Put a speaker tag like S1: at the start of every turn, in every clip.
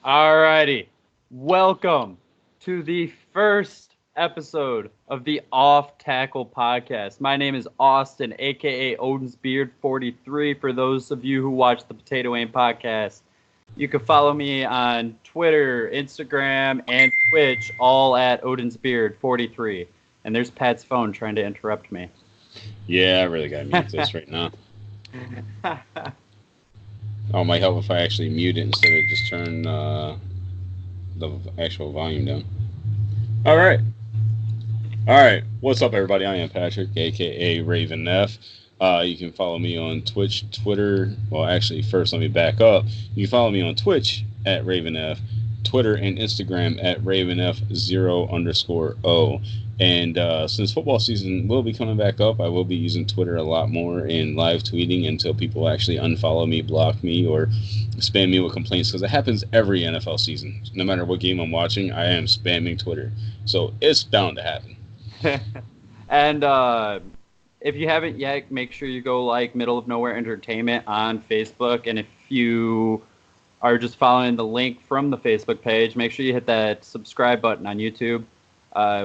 S1: Alrighty, welcome to the first episode of the OffTackle podcast. My name is Austin, aka Odin's Beard 43. For those of you who watch the Potato Aim podcast, you can follow me on Twitter, Instagram, and Twitch, all at Odin's Beard 43. And there's Pat's phone trying to interrupt me.
S2: Yeah, I really gotta mute this right now. Oh, it might help if I actually mute it instead of just turn the actual volume down. All right. What's up, everybody? I am Patrick, aka Raven F. You can follow me on Twitch, Twitter. Well, actually, first let me back up. You can follow me on Twitch at Raven F, Twitter and Instagram at RavenF0_O. And since football season will be coming back up, I will be using Twitter a lot more and live tweeting until people actually unfollow me, block me, or spam me with complaints, because it happens every NFL season. No matter what game I'm watching, I am spamming Twitter. So it's bound to happen.
S1: And if you haven't yet, make sure you go like Middle of Nowhere Entertainment on Facebook. And if you are just following the link from the Facebook page, make sure you hit that subscribe button on YouTube.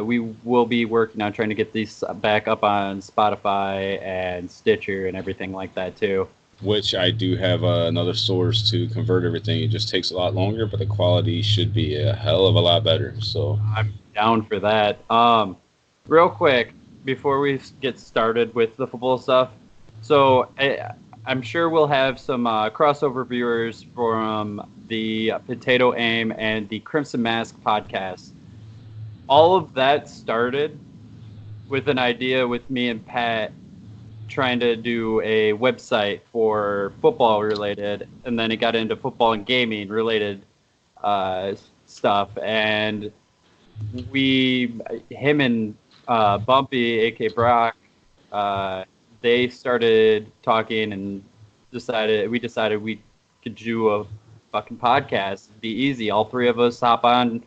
S1: We will be working on trying to get these back up on Spotify and Stitcher and everything like that too.
S2: Which I do have another source to convert everything. It just takes a lot longer, but the quality should be a hell of a lot better. So
S1: I'm down for that. Real quick, before we get started with the football stuff, so I'm sure we'll have some crossover viewers from the Potato Aim and the Crimson Mask podcast. All of that started with an idea with me and Pat trying to do a website for football related, and then it got into football and gaming related stuff. And him and Bumpy, aka Brock, they started talking and decided we could do a fucking podcast. It'd be easy. All three of us hop on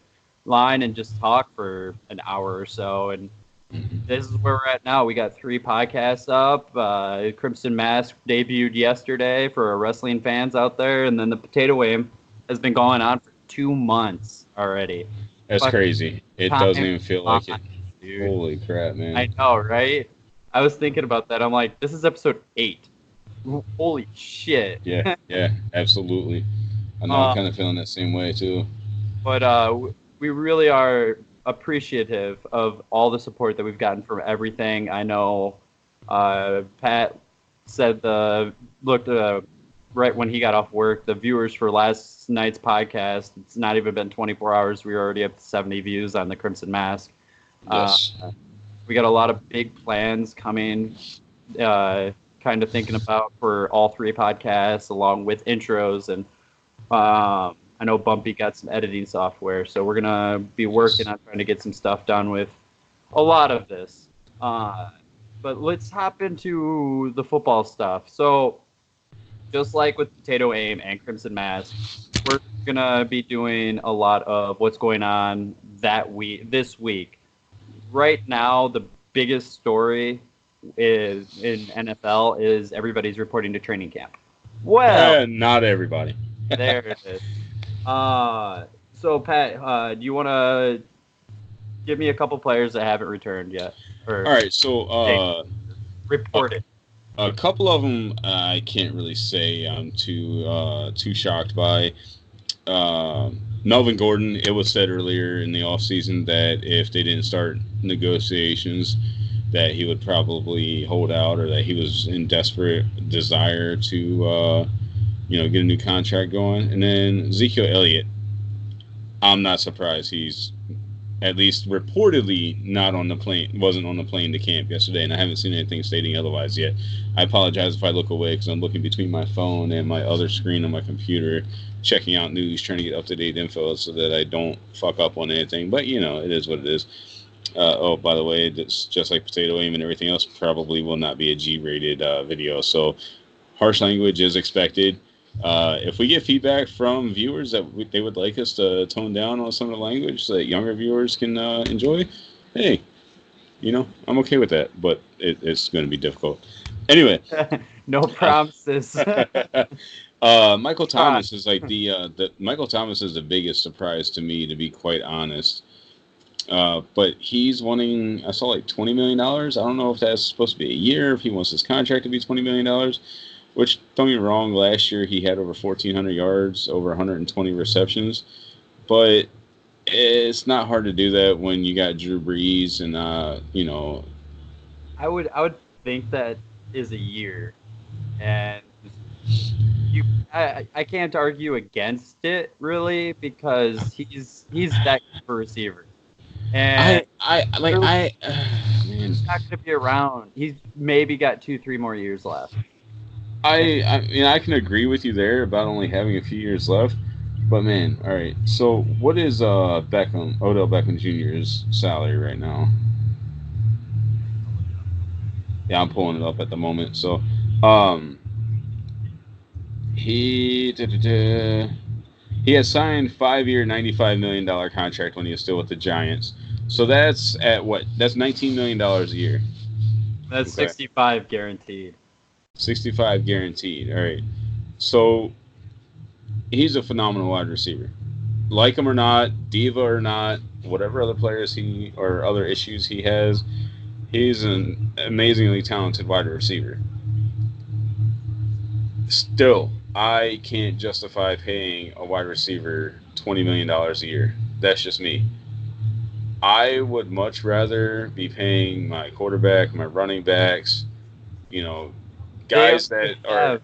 S1: line and just talk for an hour or so, and this is where we're at now. We got 3 podcasts up. Crimson Mask debuted yesterday for our wrestling fans out there, and then the Potato Aim has been going on for 2 months already.
S2: that's crazy. It doesn't even feel like it. Dude. Holy crap, man.
S1: I know, right? I was thinking about that. I'm like, this is episode 8. Holy shit.
S2: Yeah, absolutely. I know I'm kind of feeling that same way too.
S1: But we really are appreciative of all the support that we've gotten from everything. I know Pat said right when he got off work, the viewers for last night's podcast, it's not even been 24 hours. We were already up to 70 views on the Crimson Mask.
S2: Yes.
S1: We got a lot of big plans coming, kind of thinking about for all 3 podcasts, along with intros. And I know Bumpy got some editing software, so we're going to be working on trying to get some stuff done with a lot of this. But let's hop into the football stuff. So just like with Potato Aim and Crimson Mask, we're going to be doing a lot of what's going on this week. Right now, the biggest story in NFL is everybody's reporting to training camp. Well,
S2: not everybody.
S1: There it is. So Pat, do you want to give me a couple players that haven't returned yet?
S2: All right, so
S1: reported.
S2: A couple of them I can't really say I'm too shocked by. Melvin Gordon, it was said earlier in the offseason that if they didn't start negotiations, that he would probably hold out, or that he was in desperate desire to get a new contract going. And then Ezekiel Elliott, I'm not surprised he's at least reportedly wasn't on the plane to camp yesterday, and I haven't seen anything stating otherwise yet. I apologize if I look away, because I'm looking between my phone and my other screen on my computer, checking out news, trying to get up-to-date info so that I don't fuck up on anything. But, it is what it is. By the way, it's just like Potato Aim and everything else, probably will not be a G-rated video. So harsh language is expected. If we get feedback from viewers that they would like us to tone down on some of the language so that younger viewers can enjoy, hey, I'm okay with that, but it's going to be difficult. Anyway.
S1: No promises.
S2: Michael Thomas is like the Michael Thomas is the biggest surprise to me, to be quite honest. But he's wanting, I saw like $20 million. I don't know if that's supposed to be a year, if he wants his contract to be $20 million. Which, don't get me wrong, last year he had over 1,400 yards, over 120 receptions. But it's not hard to do that when you got Drew Brees and
S1: I would think that is a year, and I can't argue against it really because he's that good of a receiver, and
S2: man,
S1: he's not going to be around. He's maybe got 2-3 more years left.
S2: I mean, I can agree with you there about only having a few years left. But man, all right. So what is Odell Beckham Jr.'s salary right now? Yeah, I'm pulling it up at the moment. So, um, he he has signed 5-year, $95 million contract when he was still with the Giants. So that's at what? That's $19 million a year.
S1: That's 65 guaranteed.
S2: 65 guaranteed. All right. So he's a phenomenal wide receiver. Like him or not, diva or not, whatever other players he or other issues he has, he's an amazingly talented wide receiver. Still, I can't justify paying a wide receiver $20 million a year. That's just me. I would much rather be paying my quarterback, my running backs, guys that are.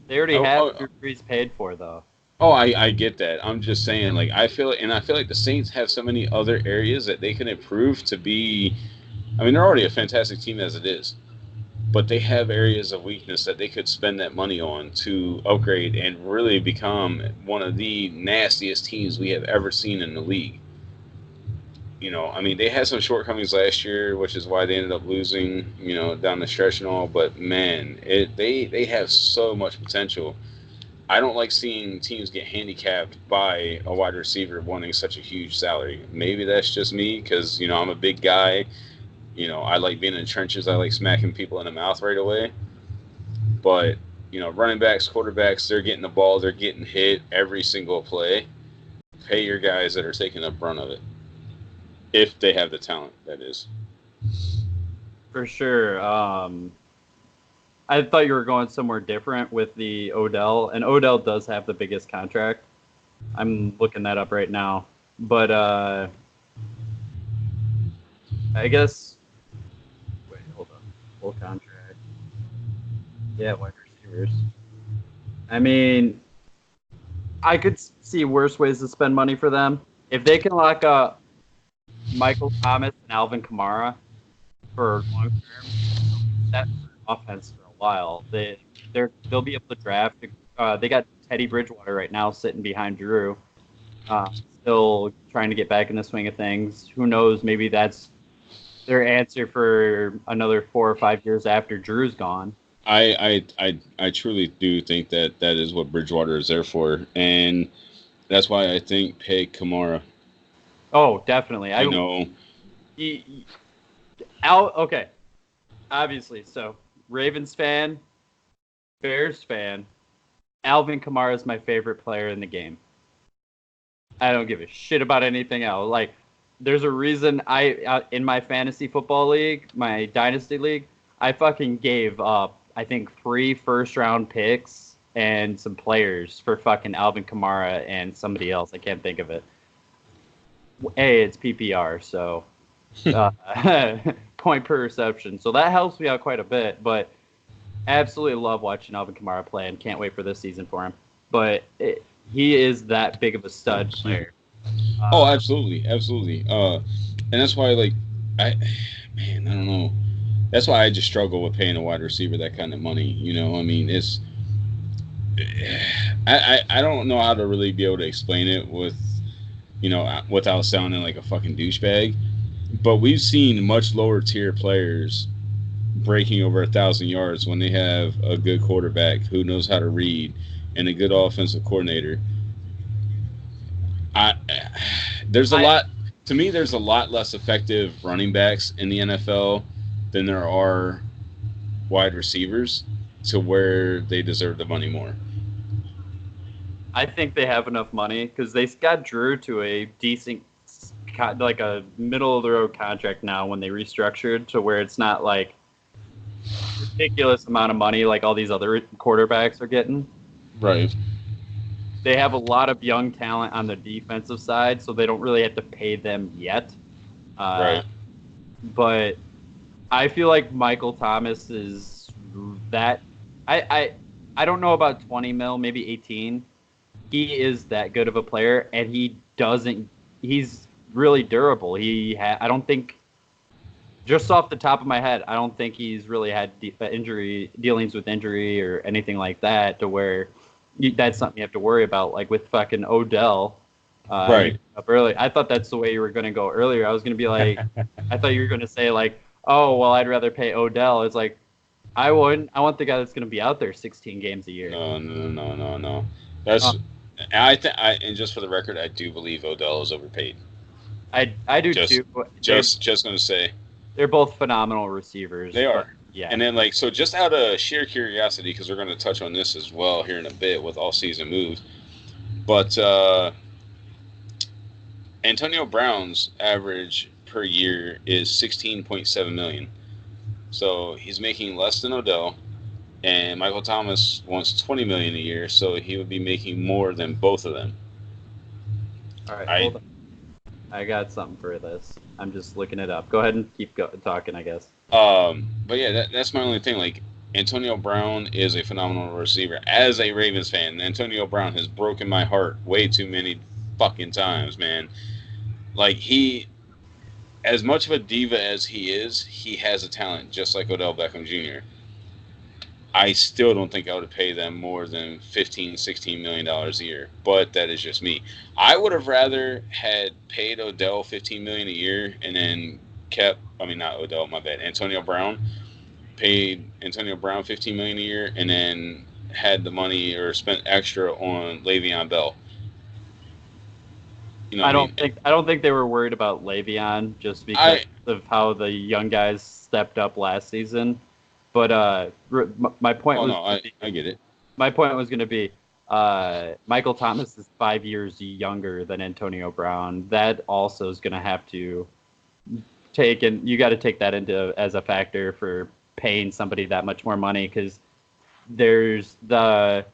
S1: They already have Drew Brees paid for though.
S2: Oh, I get that. I'm just saying, like, I feel like the Saints have so many other areas that they can improve to be. I mean, they're already a fantastic team as it is, but they have areas of weakness that they could spend that money on to upgrade and really become one of the nastiest teams we have ever seen in the league. I mean, they had some shortcomings last year, which is why they ended up losing, down the stretch and all. But man, they have so much potential. I don't like seeing teams get handicapped by a wide receiver wanting such a huge salary. Maybe that's just me because, I'm a big guy. I like being in the trenches. I like smacking people in the mouth right away. But, running backs, quarterbacks, they're getting the ball. They're getting hit every single play. Pay your guys that are taking the brunt of it. If they have the talent, that is.
S1: For sure. I thought you were going somewhere different with the Odell, and Odell does have the biggest contract. I'm looking that up right now. But I guess. Wait, hold on. Full contract. Yeah, wide receivers. I mean, I could see worse ways to spend money for them. If they can lock up Michael Thomas and Alvin Kamara for long term, that offense for a while. They'll be able to draft. They got Teddy Bridgewater right now sitting behind Drew, still trying to get back in the swing of things. Who knows? Maybe that's their answer for another 4 or 5 years after Drew's gone.
S2: I truly do think that is what Bridgewater is there for, and that's why I think pay Kamara.
S1: Oh, definitely.
S2: I know.
S1: Okay. Obviously, so Ravens fan, Bears fan, Alvin Kamara is my favorite player in the game. I don't give a shit about anything else. Like, there's a reason in my fantasy football league, my dynasty league, I fucking gave up, I think, 3 first-round picks and some players for fucking Alvin Kamara and somebody else. I can't think of it. Hey, it's PPR, so point per reception. So that helps me out quite a bit, but absolutely love watching Alvin Kamara play and can't wait for this season for him. But he is that big of a stud player.
S2: Absolutely. And that's why, I don't know. That's why I just struggle with paying a wide receiver that kind of money. I mean, it's I don't know how to really be able to explain it without sounding like a fucking douchebag. But we've seen much lower tier players breaking over 1,000 yards when they have a good quarterback who knows how to read and a good offensive coordinator. There's a lot less effective running backs in the NFL than there are wide receivers to where they deserve the money more.
S1: I think they have enough money because they got Drew to a decent, like a middle of the road contract now when they restructured to where it's not like ridiculous amount of money like all these other quarterbacks are getting.
S2: Right.
S1: They have a lot of young talent on the defensive side, so they don't really have to pay them yet.
S2: Right.
S1: But I feel like Michael Thomas is that. I don't know about 20 mil, maybe 18. He is that good of a player, and he doesn't. He's really durable. I don't think. Just off the top of my head, I don't think he's really had injury dealings with injury or anything like that to where that's something you have to worry about. Like with fucking Odell,
S2: Right.
S1: Up early. I thought that's the way you were going to go earlier. I was going to be like, I thought you were going to say like, oh well, I'd rather pay Odell. It's like, I wouldn't. I want the guy that's going to be out there 16 games a year.
S2: No. That's and just for the record, I do believe Odell is overpaid.
S1: I do too.
S2: Just going to say.
S1: They're both phenomenal receivers.
S2: They are.
S1: Yeah.
S2: And then, like, so just out of sheer curiosity, because we're going to touch on this as well here in a bit with all-season moves, but Antonio Brown's average per year is $16.7 million. So he's making less than Odell, and Michael Thomas wants $20 million a year, so he would be making more than both of them.
S1: All right, hold on. I got something for this. I'm just looking it up. Go ahead and keep talking, I guess.
S2: But yeah, that's my only thing. Like, Antonio Brown is a phenomenal receiver. As a Ravens fan, Antonio Brown has broken my heart way too many fucking times, man. Like, as much of a diva as he is, he has a talent just like Odell Beckham Jr. I still don't think I would pay them more than $15-16 million a year, but that is just me. I would have rather had paid Odell $15 million a year and then not Odell, my bad, Antonio Brown, paid Antonio Brown $15 million a year and then had the money or spent extra on Le'Veon Bell. You know, I
S1: don't think they were worried about Le'Veon just because of how the young guys stepped up last season. But my point
S2: I get it.
S1: My point was going to be Michael Thomas is 5 years younger than Antonio Brown. That also is going to have to you got to take that into as a factor for paying somebody that much more money because it's a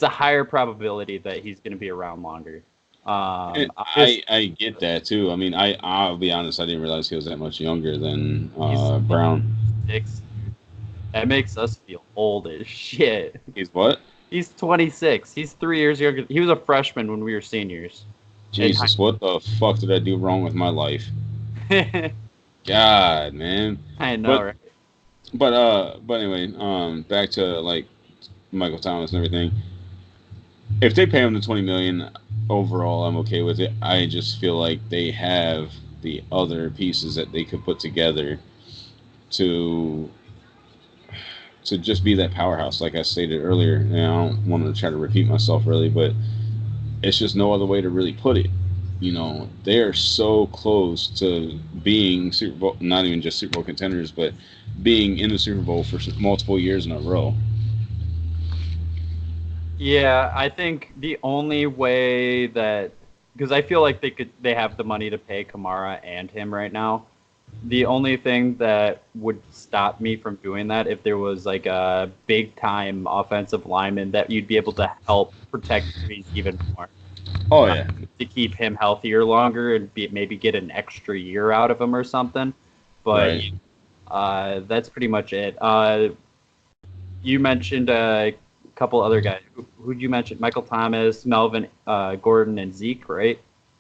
S1: higher probability that he's going to be around longer.
S2: I get that too. I mean, I'll be honest, I didn't realize he was that much younger than Brown.
S1: That makes us feel old as shit.
S2: He's what?
S1: He's 26. He's 3 years younger. He was a freshman when we were seniors.
S2: Jesus, what the fuck did I do wrong with my life? God, man.
S1: I know, right?
S2: But anyway, back to like Michael Thomas and everything. If they pay him the $20 million overall, I'm okay with it. I just feel like they have the other pieces that they could put together to just be that powerhouse, like I stated earlier. And I don't want to try to repeat myself really, but it's just no other way to really put it. You know, they are so close to being Super Bowl, not even just Super Bowl contenders, but being in the Super Bowl for multiple years in a row.
S1: Yeah, I think the only way that, because I feel like they have the money to pay Kamara and him right now. The only thing that would stop me from doing that if there was like a big time offensive lineman that you'd be able to help protect Breeze even more.
S2: Oh yeah,
S1: to keep him healthier longer and maybe get an extra year out of him or something. But right. That's pretty much it. You mentioned a couple other guys. Who'd you mention? Michael Thomas, Melvin Gordon, and Zeke, right?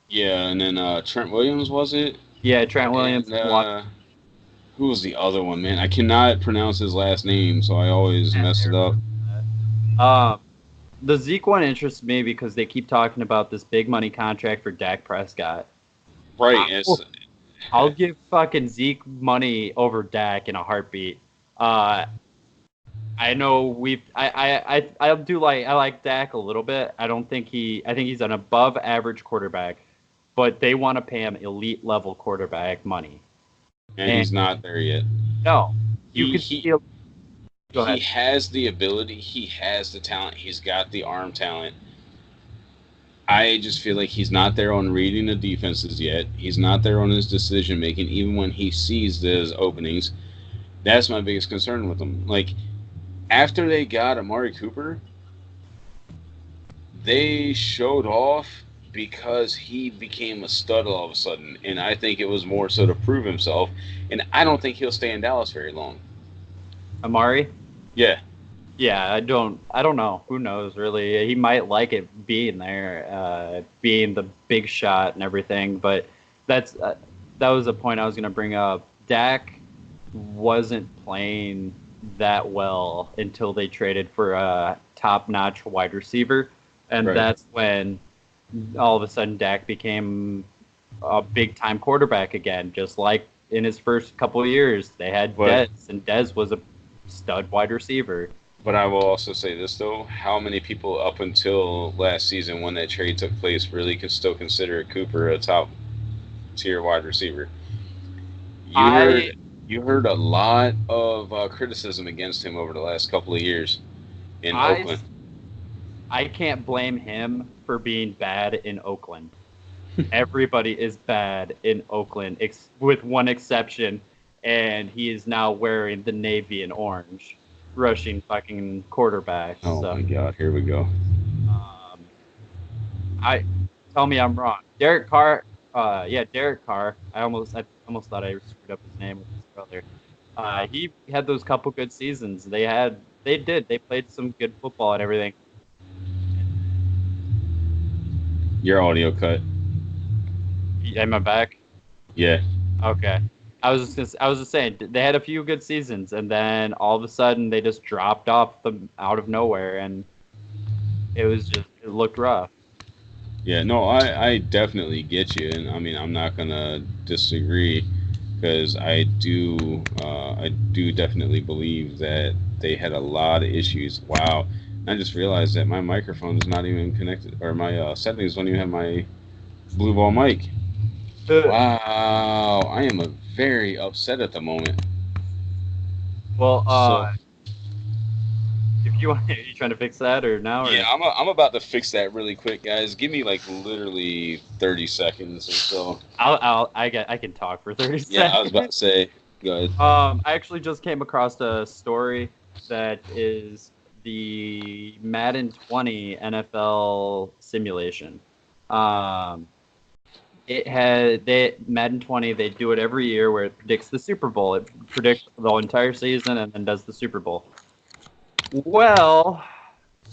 S2: Yeah, and then Trent Williams, was it?
S1: Yeah, Trent Williams.
S2: And, who was the other one, man? I cannot pronounce his last name, so I always mess it up.
S1: The Zeke one interests me because they keep talking about this big money contract for Dak Prescott.
S2: Right.
S1: I'll give fucking Zeke money over Dak in a heartbeat. I know I like Dak a little bit. I think he's an above average quarterback, but they want to pay him elite level quarterback money.
S2: And he's not there yet.
S1: No.
S2: He has the ability, he has the talent, he's got the arm talent. I just feel like he's not there on reading the defenses yet. He's not there on his decision making, even when he sees those openings. That's my biggest concern with him. Like, after they got Amari Cooper, they showed off because he became a stud all of a sudden. And I think it was more so to prove himself. And I don't think he'll stay in Dallas very long.
S1: Amari?
S2: Yeah.
S1: Yeah, I don't know. Who knows, really? He might like it being there, being the big shot and everything. But that was a point I was going to bring up. Dak wasn't playing that well until they traded for a top-notch wide receiver. And
S2: Right.
S1: That's when all of a sudden Dak became a big-time quarterback again, just like in his first couple of years. They had Dez, and Dez was a stud wide receiver.
S2: But I will also say this, though. How many people up until last season when that trade took place really could still consider Cooper a top-tier wide receiver? You heard a lot of criticism against him over the last couple of years in Oakland.
S1: I can't blame him for being bad in Oakland. Everybody is bad in Oakland, with one exception, and he is now wearing the navy and orange, rushing fucking quarterback.
S2: Oh my God, here we go.
S1: Tell me I'm wrong. Derek Carr. Derek Carr. I almost thought I screwed up his name with his brother. He had those couple good seasons. They played some good football and everything.
S2: Your audio cut.
S1: Am I back?
S2: Yeah.
S1: Okay. I was just saying they had a few good seasons, and then all of a sudden they just dropped off out of nowhere, and it looked rough.
S2: Yeah, no, I definitely get you, and I mean I'm not gonna disagree because I do definitely believe that they had a lot of issues. Wow, I just realized that my microphone is not even connected, or my settings don't even have my blue ball mic. Wow, I am very upset at the moment.
S1: Well, if you want, are you trying to fix that or now?
S2: Yeah, I'm about to fix that really quick, guys. Give me like literally 30 seconds or so.
S1: I can talk for 30 seconds.
S2: Yeah, I was about to say, go ahead.
S1: I actually just came across a story that is the Madden 20 NFL simulation. Madden 20, they do it every year where it predicts the Super Bowl. It predicts the entire season and then does the Super Bowl. Well,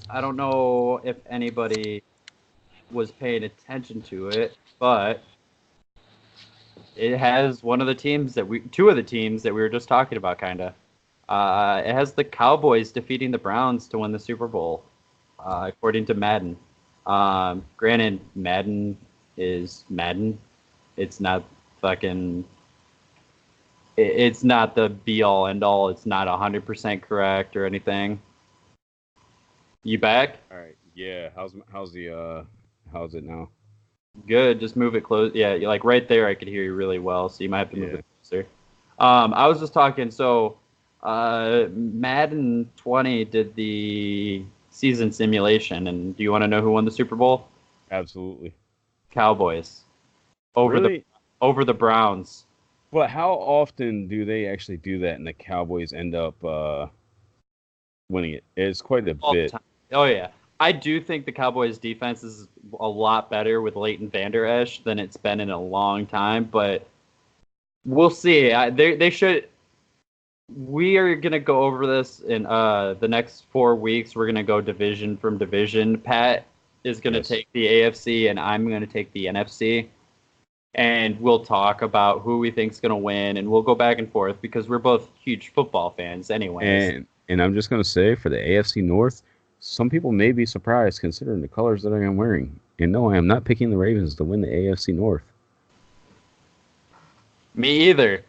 S1: I don't know if anybody was paying attention to it, but it has two of the teams that we were just talking about, kind of. It has the Cowboys defeating the Browns to win the Super Bowl, according to Madden. Granted, Madden is Madden. It's not fucking. It's not the be all end all. It's not 100% correct or anything. You back?
S2: All right. Yeah. How's it now?
S1: Good. Just move it close. Yeah, you're like right there. I could hear you really well, so you might have to move it closer. I was just talking. So, Madden 20 did the season simulation, and do you want to know who won the Super Bowl?
S2: Absolutely.
S1: Cowboys. Over the Browns.
S2: But how often do they actually do that, and the Cowboys end up winning it? It's quite a bit.
S1: Oh yeah. I do think the Cowboys' defense is a lot better with Leighton Vander Esch than it's been in a long time, but we'll see. They should. We are going to go over this in the next 4 weeks. We're going to go division from division. Pat is going to take the AFC, and I'm going to take the NFC. And we'll talk about who we think is going to win, and we'll go back and forth because we're both huge football fans anyways.
S2: And I'm just going to say, for the AFC North, some people may be surprised considering the colors that I am wearing. And no, I am not picking the Ravens to win the AFC North.
S1: Me either.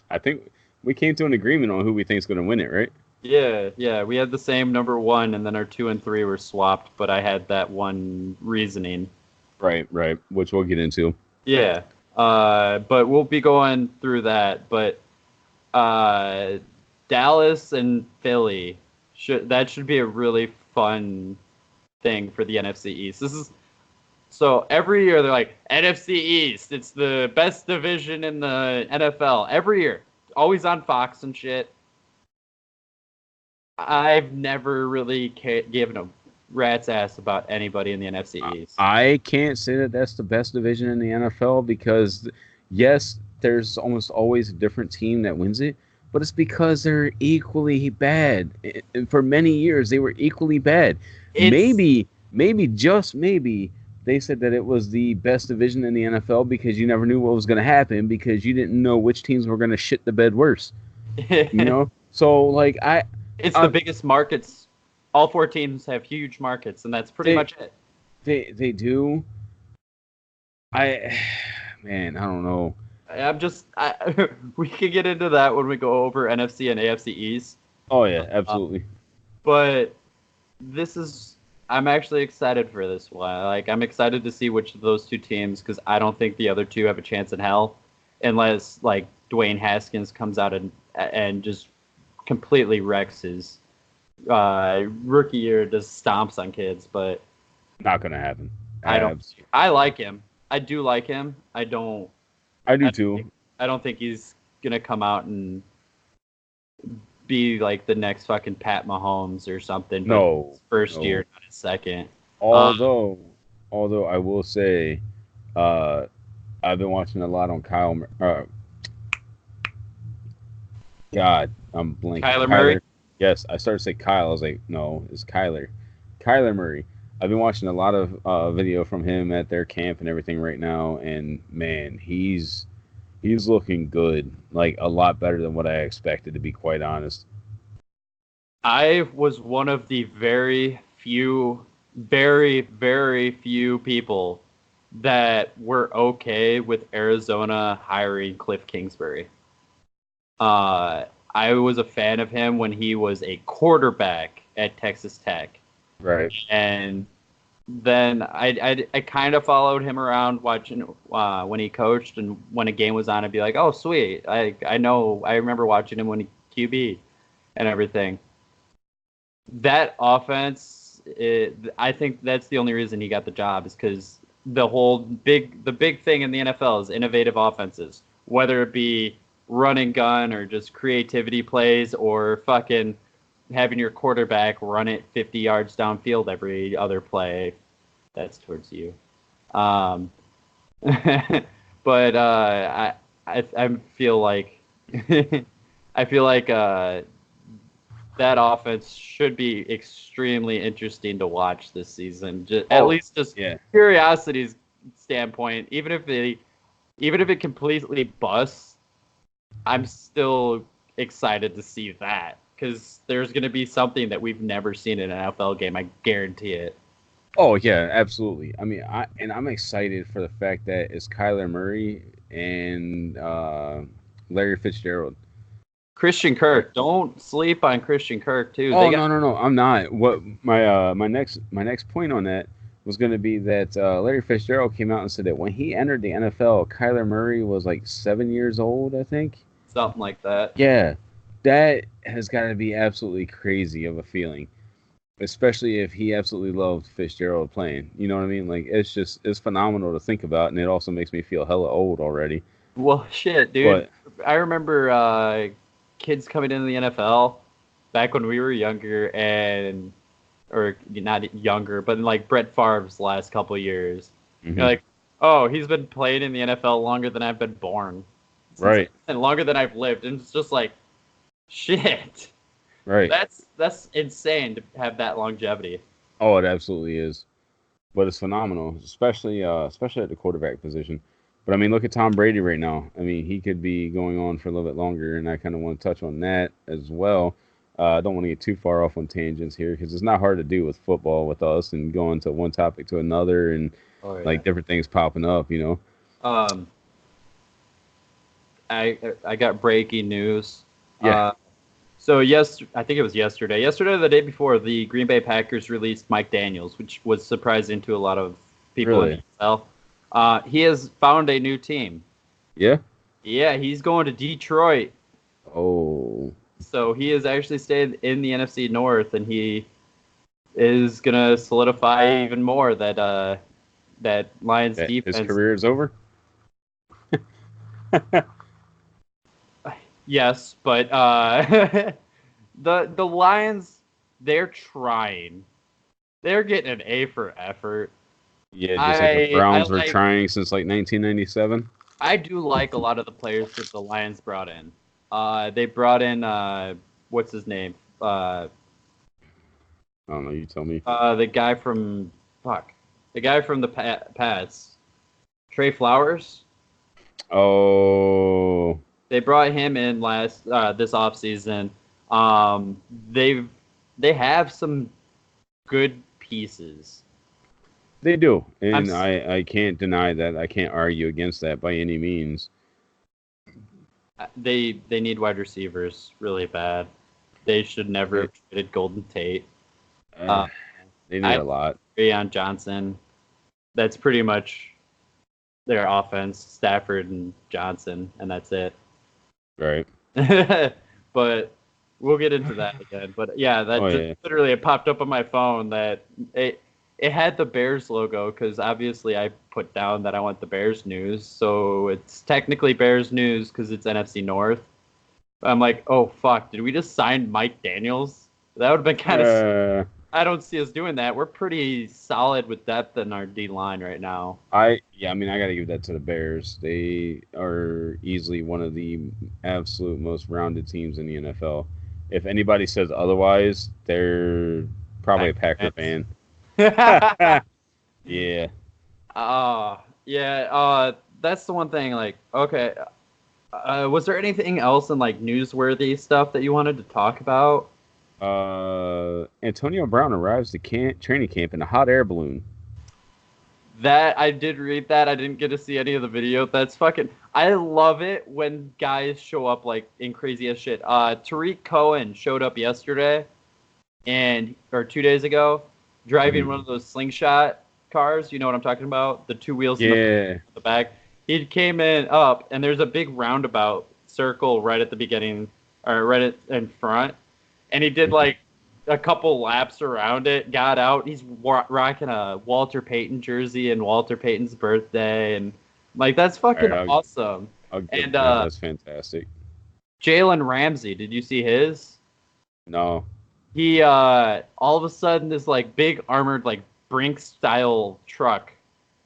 S2: I think we came to an agreement on who we think is going to win it, right?
S1: Yeah. We had the same number 1, and then our 2 and 3 were swapped, but I had that one reasoning.
S2: Right, which we'll get into.
S1: Yeah, but we'll be going through that. But Dallas and Philly, should be a really fun thing for the NFC East. So every year they're like, NFC East, it's the best division in the NFL. Every year. Always on Fox and shit. I've never really given a rat's ass about anybody in the NFC East.
S3: I can't say that that's the best division in the NFL because, yes, there's almost always a different team that wins it, but it's because they're equally bad. And for many years, they were equally bad. Maybe, just maybe, they said that it was the best division in the NFL because you never knew what was going to happen because you didn't know which teams were going to shit the bed worse. You know? So, like,
S1: it's the biggest markets. All 4 teams have huge markets, and that's pretty much it.
S3: They do. Man, I don't know.
S1: We can get into that when we go over NFC and AFC East.
S3: Oh yeah, absolutely.
S1: But I'm actually excited for this one. Like, I'm excited to see which of those 2 teams, because I don't think the other 2 have a chance in hell, unless like Dwayne Haskins comes out and just completely wrecks his rookie year, just stomps on kids. But
S3: not gonna happen.
S1: I like him. I do like him. I do
S3: too.
S1: I don't think he's gonna come out and be like the next fucking Pat Mahomes or something.
S3: No,
S1: his first year, not his second.
S3: Although I will say, I've been watching a lot on Kyle. God, I'm blanking.
S1: Kyler Murray.
S3: Yes, I started to say Kyle. I was like, no, it's Kyler. Kyler Murray. I've been watching a lot of video from him at their camp and everything right now, and man, he's looking good, like a lot better than what I expected, to be quite honest.
S1: I was one of the very few people that were okay with Arizona hiring Cliff Kingsbury. I was a fan of him when he was a quarterback at Texas Tech.
S3: Right.
S1: And then I kind of followed him around watching when he coached, and when a game was on, I'd be like, oh, sweet. I remember watching him when he QB and everything. That offense, I think that's the only reason he got the job, is because the big thing in the NFL is innovative offenses, whether it be run and gun or just creativity plays or fucking having your quarterback run it 50 yards downfield every other play. That's towards you. But I feel like that offense should be extremely interesting to watch this season. At least curiosity's standpoint. Even if it completely busts, I'm still excited to see that, because there's going to be something that we've never seen in an NFL game. I guarantee it.
S3: Oh yeah, absolutely. I mean, I'm excited for the fact that it's Kyler Murray and Larry Fitzgerald.
S1: Christian Kirk. Don't sleep on Christian Kirk too.
S3: Oh no, I'm not. What my next point on that was going to be that Larry Fitzgerald came out and said that when he entered the NFL, Kyler Murray was like 7 years old, I think.
S1: Something like that.
S3: Yeah, that has got to be absolutely crazy of a feeling, especially if he absolutely loved Fitzgerald playing. You know what I mean? Like, it's phenomenal to think about, and it also makes me feel hella old already.
S1: Well, shit, dude. But I remember kids coming into the NFL back when we were younger, or not younger, but in like Brett Favre's last couple of years. Mm-hmm. You're like, oh, he's been playing in the NFL longer than I've been born.
S3: Right.
S1: And longer than I've lived. And it's just like, shit.
S3: Right.
S1: That's insane to have that longevity.
S3: Oh, it absolutely is. But it's phenomenal, especially at the quarterback position. But I mean, look at Tom Brady right now. I mean, he could be going on for a little bit longer, and I kind of want to touch on that as well. I don't want to get too far off on tangents here, because it's not hard to do with football with us and going to one topic to another, and like different things popping up, you know.
S1: I got breaking news.
S3: Yeah.
S1: So I think it was yesterday. Yesterday or the day before, the Green Bay Packers released Mike Daniels, which was surprising to a lot of people in the NFL. He has found a new team.
S3: Yeah?
S1: Yeah, he's going to Detroit.
S3: Oh.
S1: So he has actually stayed in the NFC North, and is gonna solidify even more that that Lions
S3: That
S1: defense.
S3: his career is over.
S1: Yes, but the Lions, they're trying. They're getting an A for effort.
S3: Yeah, just like the
S1: I
S3: Browns were
S1: like.
S3: trying since like 1997.
S1: I do like a lot of the players that the Lions brought in. They brought in what's his name?
S3: I don't know. You tell me.
S1: The guy from the guy from the Pats, Trey Flowers.
S3: Oh,
S1: They brought him in last this offseason. They have some good pieces.
S3: they do, and I can't deny that. I can't argue against that by any means.
S1: They need wide receivers really bad. They should never have traded Golden Tate.
S3: They need a lot.
S1: Breon Johnson. That's pretty much their offense. Stafford and Johnson, and that's it.
S3: Right.
S1: But we'll get into that again. But yeah, literally it popped up on my phone that it had the Bears logo because obviously I put down that I want the Bears news. So it's technically Bears news because it's NFC North. I'm like, oh fuck, did we just sign Mike Daniels? That would have been kind of. I don't see us doing that. We're pretty solid with depth in our D line right now.
S3: I gotta give that to the Bears. They are easily one of the absolute most rounded teams in the NFL. If anybody says otherwise, they're probably a Packer fan. Yeah.
S1: That's the one thing. Like, okay, was there anything else in like newsworthy stuff that you wanted to talk about?
S3: Antonio Brown arrives to training camp in a hot air balloon.
S1: That I did read that. I didn't get to see any of the video. That's fucking. I love it when guys show up like in crazy as shit. Tariq Cohen showed up yesterday, or 2 days ago, driving one of those slingshot cars. You know what I'm talking about? The two wheels in the back. He came up, and there's a big roundabout circle right at the beginning, or right in front. And he did like a couple laps around it, got out. He's rocking a Walter Payton jersey and Walter Payton's birthday. And like, that's fucking awesome.
S3: That's fantastic.
S1: Jalen Ramsey, did you see his?
S3: No.
S1: He, all of a sudden, this like big armored, like Brink style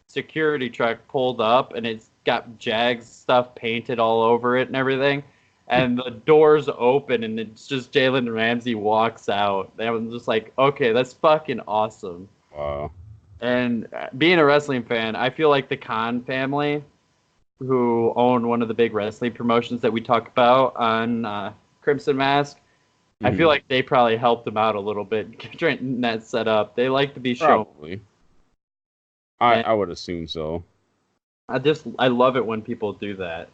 S1: security truck pulled up, and it's got Jags stuff painted all over it and everything. And the doors open, and it's just Jalen Ramsey walks out. And I was just like, okay, that's fucking awesome.
S3: Wow.
S1: And being a wrestling fan, I feel like the Khan family, who own one of the big wrestling promotions that we talk about on Crimson Mask, I feel like they probably helped them out a little bit getting that set up. They like to be shown.
S3: Probably. I would assume so.
S1: I love it when people do that.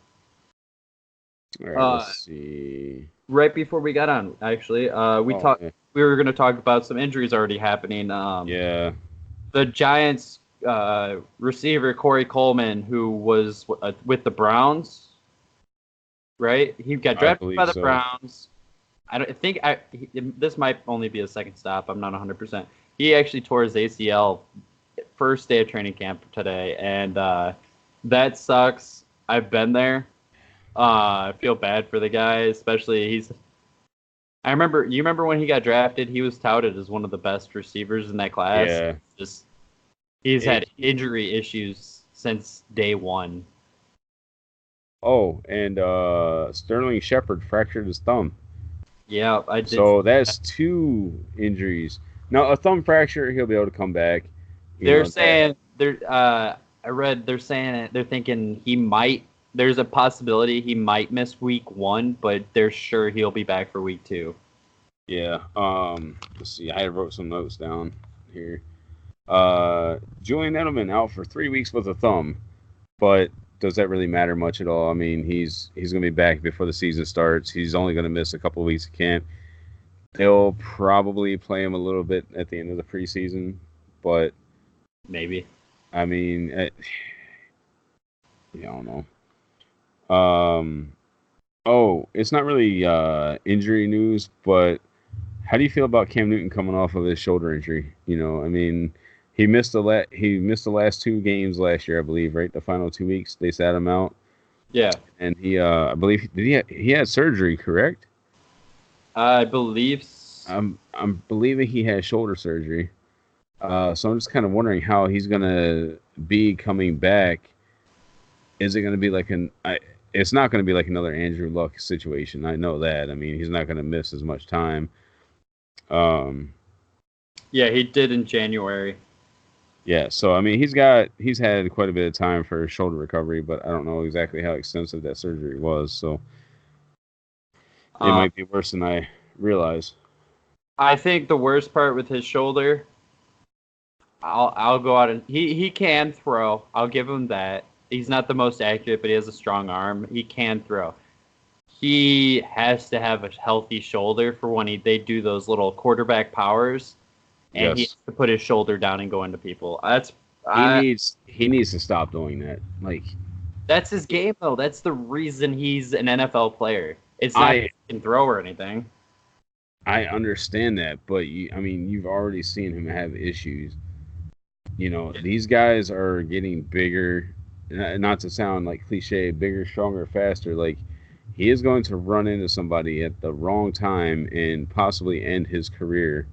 S3: All right, let's see.
S1: Right before we got on, actually, we were going to talk about some injuries already happening.
S3: The
S1: Giants receiver Corey Coleman, who was with the Browns, right? He got drafted by the Browns. This might only be a second stop. I'm not 100%. He actually tore his ACL first day of training camp today, and that sucks. I've been there. I feel bad for the guy, especially you remember when he got drafted, he was touted as one of the best receivers in that class.
S3: Yeah.
S1: He's had injury issues since day one.
S3: Oh, and Sterling Shepard fractured his thumb.
S1: Yeah, I did.
S3: So that's 2 injuries. Now, a thumb fracture, he'll be able to come back.
S1: They're saying they're thinking he might. There's a possibility he might miss week 1, but they're sure he'll be back for week 2.
S3: Yeah. Let's see. I wrote some notes down here. Julian Edelman out for 3 weeks with a thumb, but does that really matter much at all? I mean, he's going to be back before the season starts. He's only going to miss a couple of weeks of camp. They'll probably play him a little bit at the end of the preseason, but
S1: maybe.
S3: I mean, I don't know. It's not really injury news, but How do you feel about Cam Newton coming off of his shoulder injury? I mean, he missed the last 2 games last year, I believe, right? The final 2 weeks they sat him out,
S1: Yeah,
S3: and I believe he had surgery, correct?
S1: I believe.
S3: I'm believing he had shoulder surgery. So I'm just kind of wondering how he's gonna be coming back. Is it gonna be like it's not gonna be like another Andrew Luck situation. I know that. I mean, he's not gonna miss as much time. Um,
S1: Yeah, he did in January.
S3: yeah. So I mean, he's had quite a bit of time for shoulder recovery, but I don't know exactly how extensive that surgery was. So it
S1: Um,
S3: might be worse than I realize.
S1: I think the worst part with his shoulder, I'll go out and he can throw. I'll give him that. He's not the most accurate, but he has a strong arm. He can throw. He has to have a healthy shoulder for when they do those little quarterback powers, and he
S3: Yes.
S1: has to put his shoulder down and go into people.
S3: He needs to stop doing that. Like
S1: That's his game though. That's the reason he's an NFL player. It's not he can throw or anything.
S3: I understand that, but I mean, you've already seen him have issues. These guys are getting bigger. Not to sound like cliche, bigger, stronger, faster. Like he is going to run into somebody at the wrong time and possibly end his career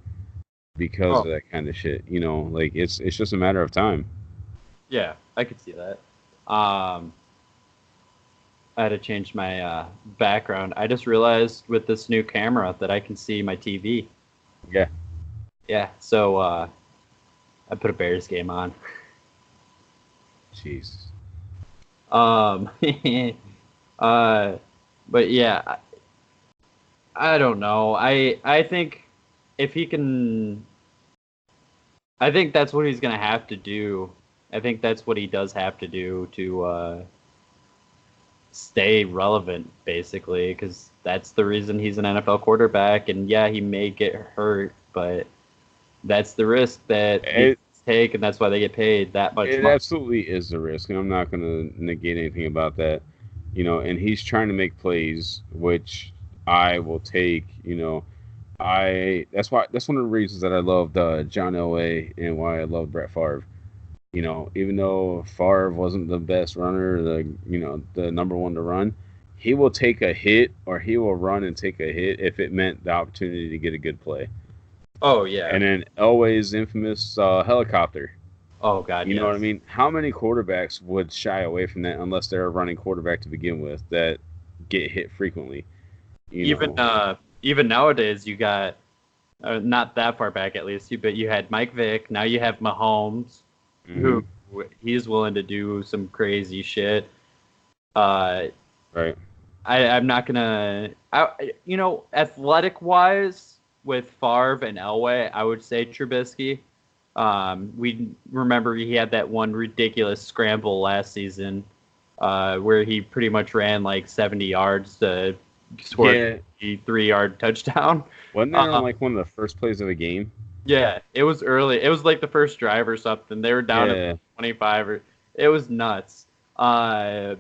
S3: because of that kind of shit. Like it's just a matter of time.
S1: Yeah, I could see that. I had to change my background. I just realized with this new camera that I can see my TV.
S3: Yeah.
S1: Yeah, so I put a Bears game on.
S3: Jesus.
S1: uh, but yeah, I don't know. I think if he can, I think that's what he's gonna have to do. I think that's what he does have to do to stay relevant, basically, because that's the reason he's an NFL quarterback. And yeah, he may get hurt, but that's the risk that they take, and that's why they get paid that much
S3: It
S1: money.
S3: absolutely is the risk, and I'm not going to negate anything about that. And he's trying to make plays, which I will take. That's one of the reasons that I loved John Elway and why I love Brett Favre. Even though Favre wasn't the best runner, the number one to run, he will take a hit or he will run and take a hit if it meant the opportunity to get a good play.
S1: Oh yeah.
S3: And then Elway's infamous helicopter.
S1: Oh god,
S3: You know what I mean? How many quarterbacks would shy away from that unless they're a running quarterback to begin with that get hit frequently?
S1: Even nowadays, you got not that far back at least, but you had Mike Vick. Now you have Mahomes, who he's willing to do some crazy shit.
S3: Right.
S1: I'm not gonna. Athletic wise, with Favre and Elway, I would say Trubisky. We remember he had that one ridiculous scramble last season, where he pretty much ran like 70 yards to score a 3-yard touchdown.
S3: Wasn't that on like one of the first plays of the game?
S1: Yeah, it was early. It was like the first drive or something. They were down to 25. It was nuts. But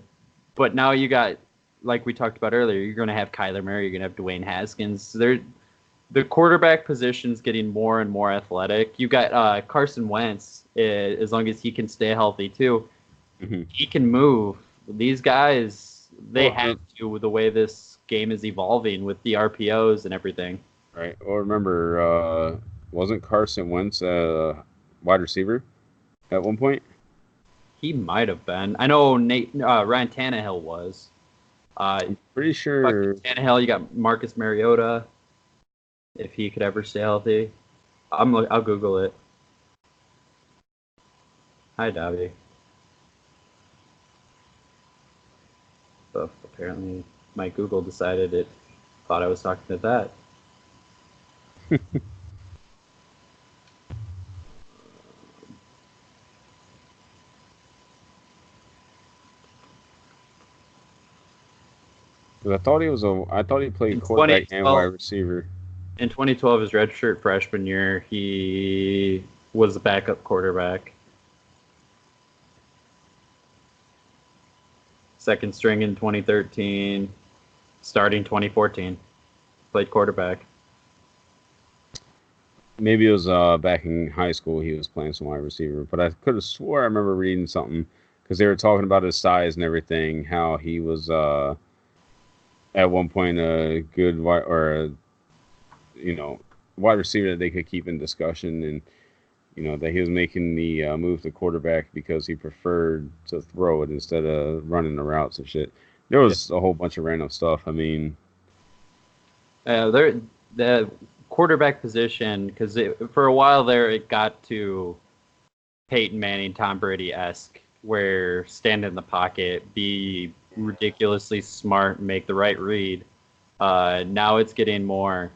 S1: now you got, like we talked about earlier, you're going to have Kyler Murray. You're going to have Dwayne Haskins. The quarterback position's getting more and more athletic. You got Carson Wentz, as long as he can stay healthy too.
S3: Mm-hmm.
S1: He can move. These guys, they have to, with the way this game is evolving with the RPOs and everything.
S3: Right. Well, remember, wasn't Carson Wentz a wide receiver at one point?
S1: He might have been. I know Ryan Tannehill was.
S3: I'm pretty sure.
S1: Tannehill, you got Marcus Mariota. If he could ever stay healthy, I'll Google it. Hi, Dobby. So apparently, my Google decided it thought I was talking to that.
S3: I thought he played quarterback and wide receiver.
S1: In 2012, his redshirt freshman year, he was a backup quarterback. Second string in 2013, starting 2014. Played quarterback.
S3: Maybe it was back in high school he was playing some wide receiver, but I could have swore I remember reading something because they were talking about his size and everything, how he was at one point a good wide or a, wide receiver that they could keep in discussion, and that he was making the move to quarterback because he preferred to throw it instead of running the routes and shit. There was a whole bunch of random stuff. I mean,
S1: the quarterback position, because for a while there it got to Peyton Manning, Tom Brady-esque, where stand in the pocket, be ridiculously smart, make the right read. Now it's getting more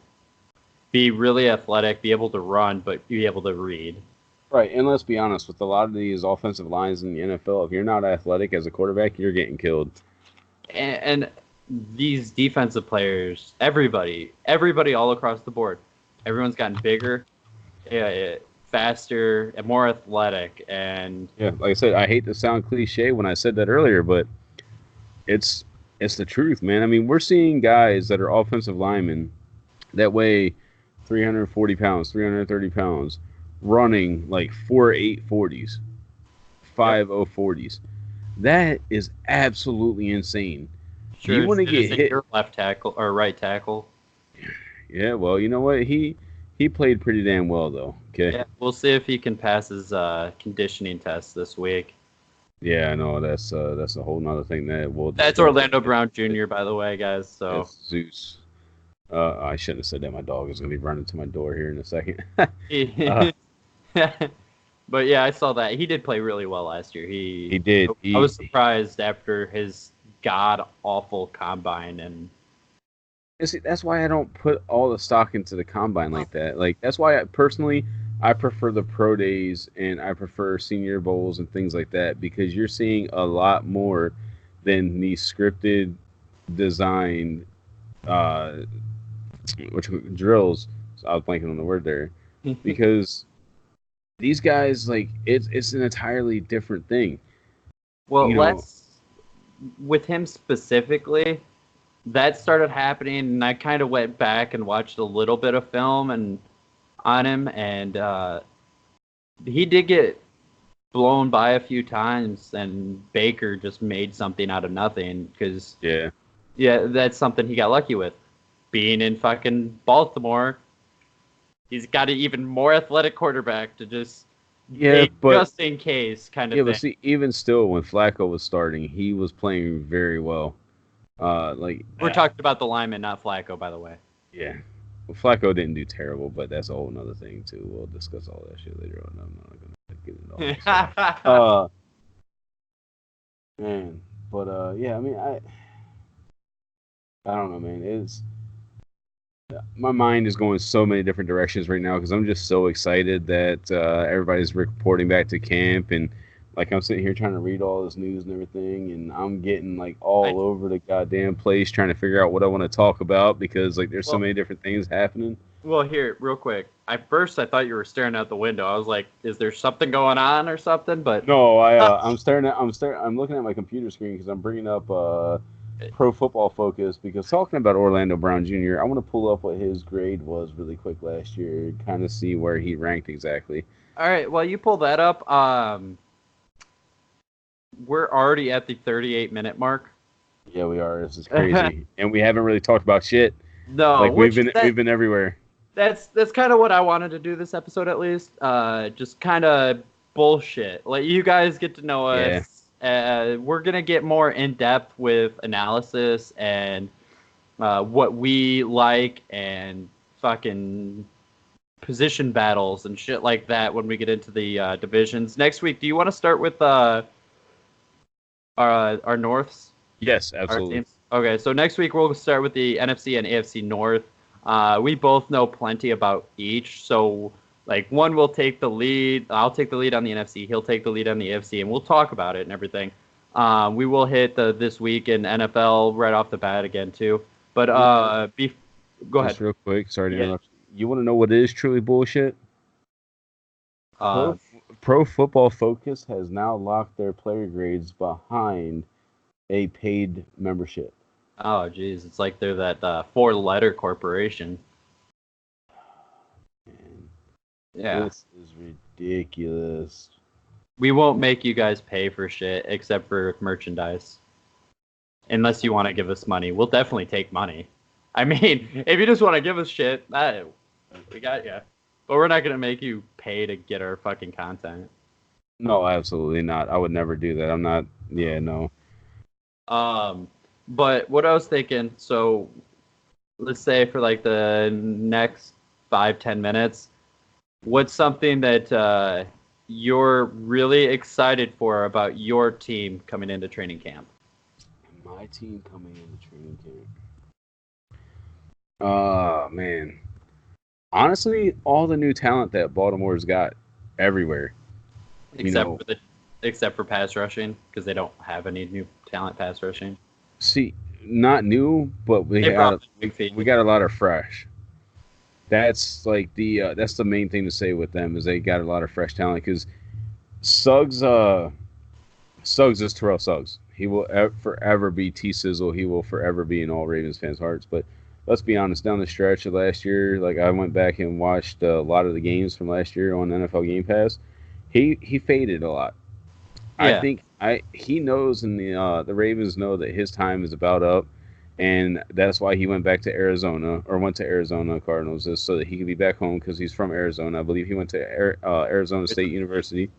S1: be really athletic, be able to run, but be able to read.
S3: right, and let's be honest, with a lot of these offensive lines in the NFL, if you're not athletic as a quarterback, you're getting killed.
S1: And these defensive players, everybody all across the board, everyone's gotten bigger, faster, and more athletic. And
S3: yeah, like I said, I hate to sound cliche when I said that earlier, but it's the truth, man. I mean, we're seeing guys that are offensive linemen that weigh 340 pounds, 330 pounds, running like 4.8 40s, 5.0 40s. That is absolutely insane. Do you want to get hit?
S1: Your left tackle or right tackle?
S3: Yeah, well, you know what? He played pretty damn well though. Okay.
S1: Yeah, we'll see if he can pass his conditioning test this week.
S3: Yeah, I know that's a whole nother thing that will.
S1: That's Orlando Brown Jr. by the way, guys. So
S3: that's Zeus. I shouldn't have said that. My dog is gonna be running to my door here in a second.
S1: But yeah, I saw that he did play really well last year.
S3: He did.
S1: I was surprised after his god awful combine, and
S3: see, that's why I don't put all the stock into the combine like that. Like that's why I prefer the pro days and I prefer senior bowls and things like that because you're seeing a lot more than the scripted, designed, which drills. So I was blanking on the word there because these guys like it's an entirely different thing.
S1: Well, with him specifically, that started happening, and I kind of went back and watched a little bit of film on him, and he did get blown by a few times, and Baker just made something out of nothing because yeah, that's something he got lucky with. Being in fucking Baltimore, he's got an even more athletic quarterback to just just in case kind of thing.
S3: But see, even still, when Flacco was starting, he was playing very well.
S1: We're talking about the lineman, not Flacco, by the way.
S3: Yeah, well, Flacco didn't do terrible, but that's a whole nother thing too. We'll discuss all that shit later on. I'm not gonna get into all that. Man, but yeah, I mean, I don't know, man. It's my mind is going so many different directions right now because I'm just so excited that everybody's reporting back to camp and. Like I'm sitting here trying to read all this news and everything, and I'm getting like all over the goddamn place trying to figure out what I want to talk about because like there's so many different things happening.
S1: Well, here, real quick. At first, I thought you were staring out the window. I was like, "Is there something going on or something?" But
S3: no, I'm looking at my computer screen because I'm bringing up Pro Football Focus because talking about Orlando Brown Jr. I want to pull up what his grade was really quick last year, kind of see where he ranked exactly.
S1: All right, well, you pull that up. We're already at the 38-minute mark.
S3: Yeah, we are. This is crazy, and we haven't really talked about shit.
S1: No,
S3: like we've been everywhere.
S1: That's kind of what I wanted to do this episode at least. Just kind of bullshit. Let you guys get to know us. Yeah. We're gonna get more in depth with analysis and what we like and fucking position battles and shit like that when we get into the divisions next week. Do you want to start with our Norths?
S3: Yes, absolutely.
S1: Okay, so next week we'll start with the NFC and AFC North. We both know plenty about each, so like one will take the lead. I'll take the lead on the NFC. He'll take the lead on the AFC, and we'll talk about it and everything. We will hit the this week in NFL right off the bat again too. But go ahead.
S3: Just real quick, sorry to interrupt. You want to know what is truly bullshit? Pro Football Focus has now locked their player grades behind a paid membership.
S1: Oh, geez. It's like they're that 4-letter corporation. Yeah.
S3: This is ridiculous.
S1: We won't make you guys pay for shit except for merchandise. Unless you want to give us money. We'll definitely take money. I mean, if you just want to give us shit, we got you. But we're not going to make you pay to get our fucking content.
S3: No, absolutely not. I would never do that. I'm not. Yeah, no.
S1: But what I was thinking, so let's say for like the next 5-10 minutes, what's something that you're really excited for about your team coming into training camp?
S3: My team coming into training camp. Oh man. Honestly, all the new talent that Baltimore's got everywhere.
S1: Except for pass rushing, because they don't have any new talent pass rushing.
S3: See, not new, but we got a lot of fresh. That's like that's the main thing to say with them is they got a lot of fresh talent because Suggs is Terrell Suggs. He will forever be T Sizzle. He will forever be in all Ravens fans' hearts. But let's be honest, down the stretch of last year, like I went back and watched a lot of the games from last year on NFL Game Pass. He faded a lot. Yeah. I think he knows, and the Ravens know that his time is about up, and that's why he went back to Arizona Cardinals, is so that he could be back home because he's from Arizona. I believe he went to Arizona State University.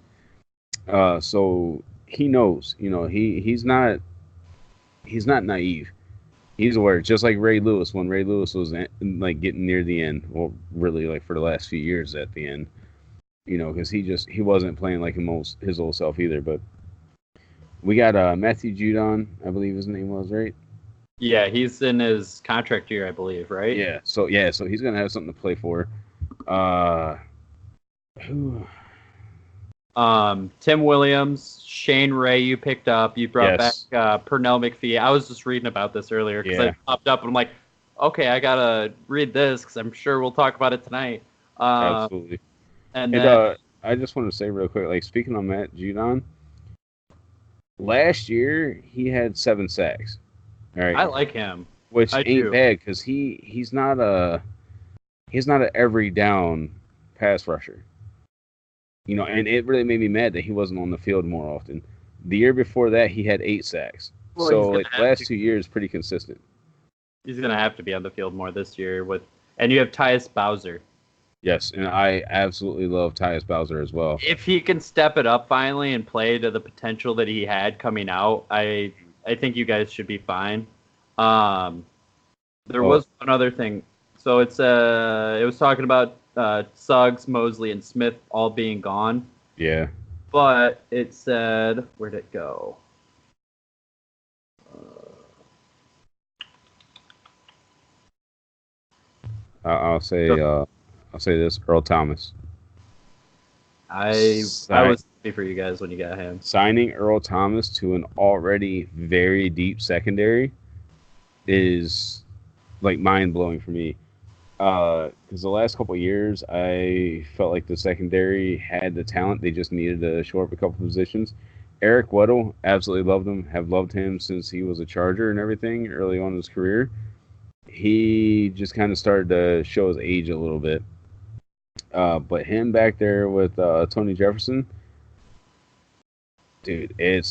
S3: So he knows, he's not naive. He's aware, just like Ray Lewis when Ray Lewis was like getting near the end. Well, really, like for the last few years at the end. Because he wasn't playing like his old self either. But we got Matthew Judon, I believe his name was, right?
S1: Yeah, he's in his contract year, I believe, right?
S3: Yeah, so he's gonna have something to play for. Who?
S1: Tim Williams, Shane Ray, you picked up. You brought back Pernell McPhee. I was just reading about this earlier because I popped up and I'm like, okay, I gotta read this because I'm sure we'll talk about it tonight.
S3: Absolutely. And I just want to say real quick, like speaking on Matt Judon, last year he had 7 sacks. All right,
S1: I like him,
S3: which ain't bad because he's not a every down pass rusher. And it really made me mad that he wasn't on the field more often. The year before that, he had 8 sacks. Well, so like the last 2 years, pretty consistent.
S1: He's gonna have to be on the field more this year and you have Tyus Bowser.
S3: Yes, and I absolutely love Tyus Bowser as well.
S1: If he can step it up finally and play to the potential that he had coming out, I think you guys should be fine. There was one other thing. So it was talking about Suggs, Mosley, and Smith all being gone.
S3: Yeah.
S1: But it said, where'd it go?
S3: I'll say this: Earl Thomas.
S1: I was happy for you guys when you got him.
S3: Signing Earl Thomas to an already very deep secondary is like mind blowing for me. Because the last couple of years, I felt like the secondary had the talent; they just needed to shore up a couple positions. Eric Weddle, absolutely loved him. Have loved him since he was a Charger and everything early on in his career. He just kind of started to show his age a little bit. But him back there with Tony Jefferson, dude, I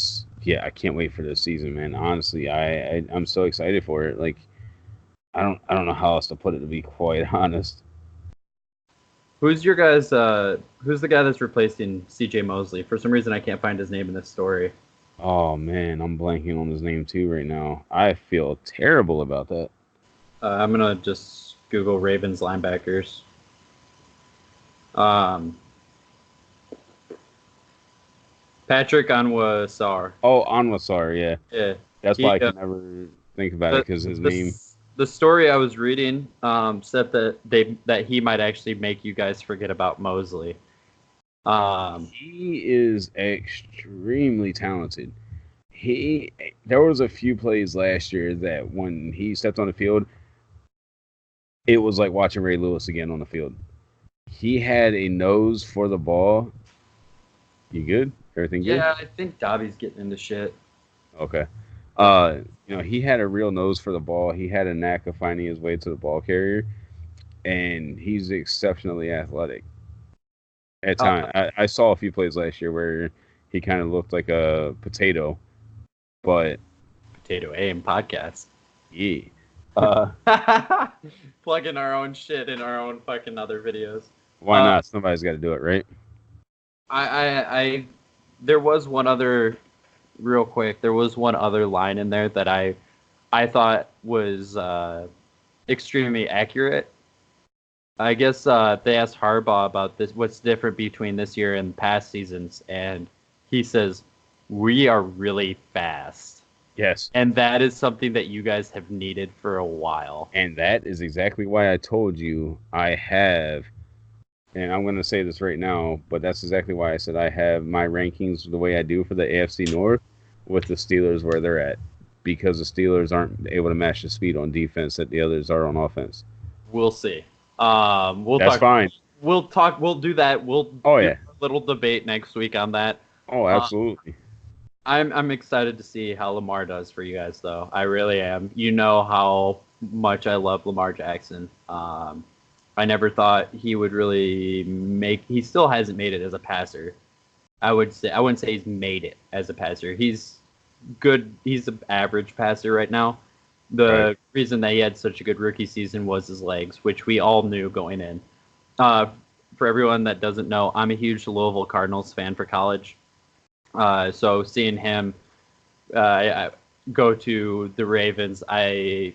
S3: can't wait for this season, man. Honestly, I'm so excited for it. Like, I don't know how else to put it, to be quite honest.
S1: Who's your guys? Who's the guy that's replacing C.J. Mosley? For some reason, I can't find his name in this story.
S3: Oh man, I'm blanking on his name too right now. I feel terrible about that.
S1: I'm gonna just Google Ravens linebackers. Patrick Onwuasor.
S3: Oh, Onwuasor, yeah.
S1: Yeah.
S3: That's why I can never think about it because his name.
S1: The story I was reading said that he might actually make you guys forget about Mosley.
S3: He is extremely talented. There was a few plays last year that when he stepped on the field, it was like watching Ray Lewis again on the field. He had a nose for the ball. You good? Everything good?
S1: Yeah, I think Dobby's getting into shit.
S3: Okay. He had a real nose for the ball. He had a knack of finding his way to the ball carrier, and he's exceptionally athletic. At time, I saw a few plays last year where he kind of looked like a potato, but
S1: Potato Aim podcast.
S3: yeah.
S1: Plugging our own shit in our own fucking other videos.
S3: Why not? Somebody's got to do it, right?
S1: I there was one other real quick. There was one other line in there that I thought was extremely accurate. I guess they asked Harbaugh about this. What's different between this year and past seasons? And he says, "We are really fast."
S3: Yes.
S1: And that is something that you guys have needed for a while.
S3: And that is exactly why I told you I have, and I'm going to say this right now, but that's exactly why I said I have my rankings the way I do for the AFC North with the Steelers where they're at. Because the Steelers aren't able to match the speed on defense that the others are on offense.
S1: We'll see.
S3: That's fine.
S1: We'll talk. We'll do that. We'll do a little debate next week on that.
S3: Oh, absolutely.
S1: I'm excited to see how Lamar does for you guys, though. I really am. You know how much I love Lamar Jackson. I never thought he would really make. He still hasn't made it as a passer. I wouldn't say he's made it as a passer. He's good. He's an average passer right now. The reason that he had such a good rookie season was his legs, which we all knew going in. For everyone that doesn't know, I'm a huge Louisville Cardinals fan for college. So seeing him go to the Ravens, I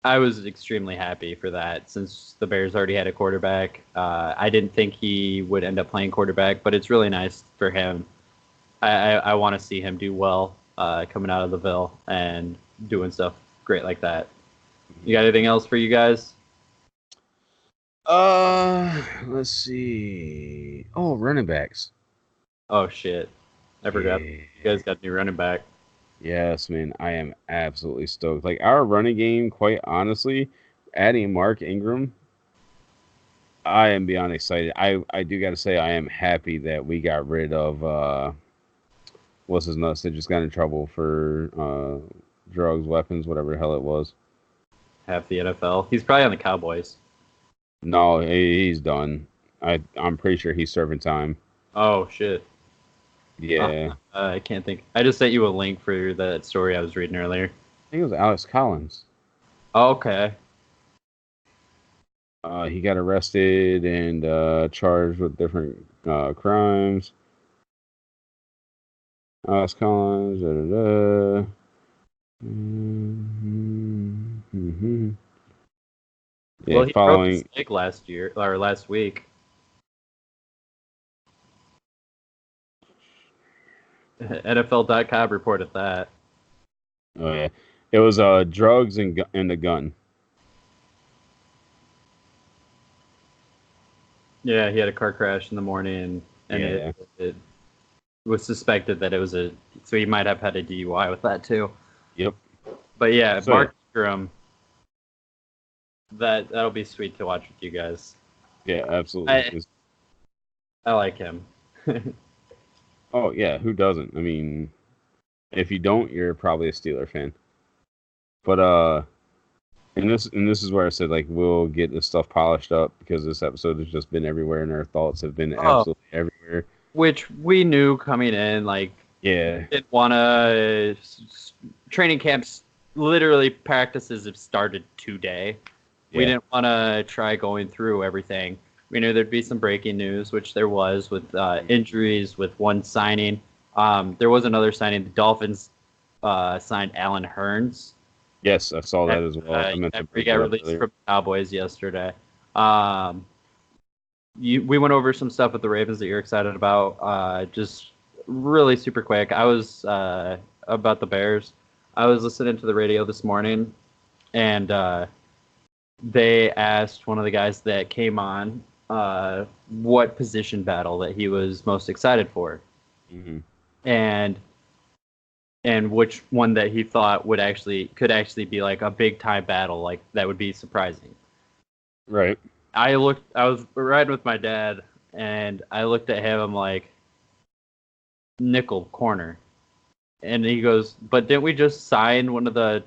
S1: was extremely happy for that since the Bears already had a quarterback. I didn't think he would end up playing quarterback, but it's really nice for him. I want to see him do well coming out of the Ville and doing stuff great like that. You got anything else for you guys?
S3: Let's see. Oh, running backs.
S1: Oh shit. I forgot. You guys got a new running back.
S3: Yes, man. I am absolutely stoked. Like our running game, quite honestly, adding Mark Ingram, I am beyond excited. I do gotta say I am happy that we got rid of what's his nuts that just got in trouble for drugs, weapons, whatever the hell it was.
S1: Half the NFL. He's probably on the Cowboys.
S3: No, he's done. I'm pretty sure he's serving time.
S1: Oh shit.
S3: Yeah.
S1: I can't think. I just sent you a link for that story I was reading earlier.
S3: I think it was Alex Collins.
S1: Oh, okay.
S3: He got arrested and charged with different crimes. Alex Collins. Yeah,
S1: well, he
S3: following
S1: broke his leg last week. NFL.com reported that.
S3: Oh yeah, it was drugs and a gun.
S1: Yeah, he had a car crash in the morning, and it was suspected that it was so he might have had a DUI with that too.
S3: Yep.
S1: But yeah, so, Mark Ingram, that'll be sweet to watch with you guys.
S3: Yeah, absolutely.
S1: I like him.
S3: Oh yeah, who doesn't? I mean, if you don't, you're probably a Steeler fan. But and this is where I said like we'll get this stuff polished up because this episode has just been everywhere and our thoughts have been absolutely everywhere.
S1: Which we knew coming in, like didn't want to. Training camps, literally practices have started today. Yeah. We didn't want to try going through everything. We knew there'd be some breaking news, which there was with injuries, with one signing. There was another signing. The Dolphins signed Allen Hurns.
S3: Yes, I saw that as well.
S1: He got released from the Cowboys yesterday. We went over some stuff with the Ravens that you're excited about. Just really super quick. I was about the Bears. I was listening to the radio this morning, and they asked one of the guys that came on what position battle that he was most excited for, and which one that he thought could actually be like a big time battle, like that would be surprising.
S3: Right.
S1: I was riding with my dad, and I looked at him. I'm like, nickel corner, and he goes, "But didn't we just sign one of the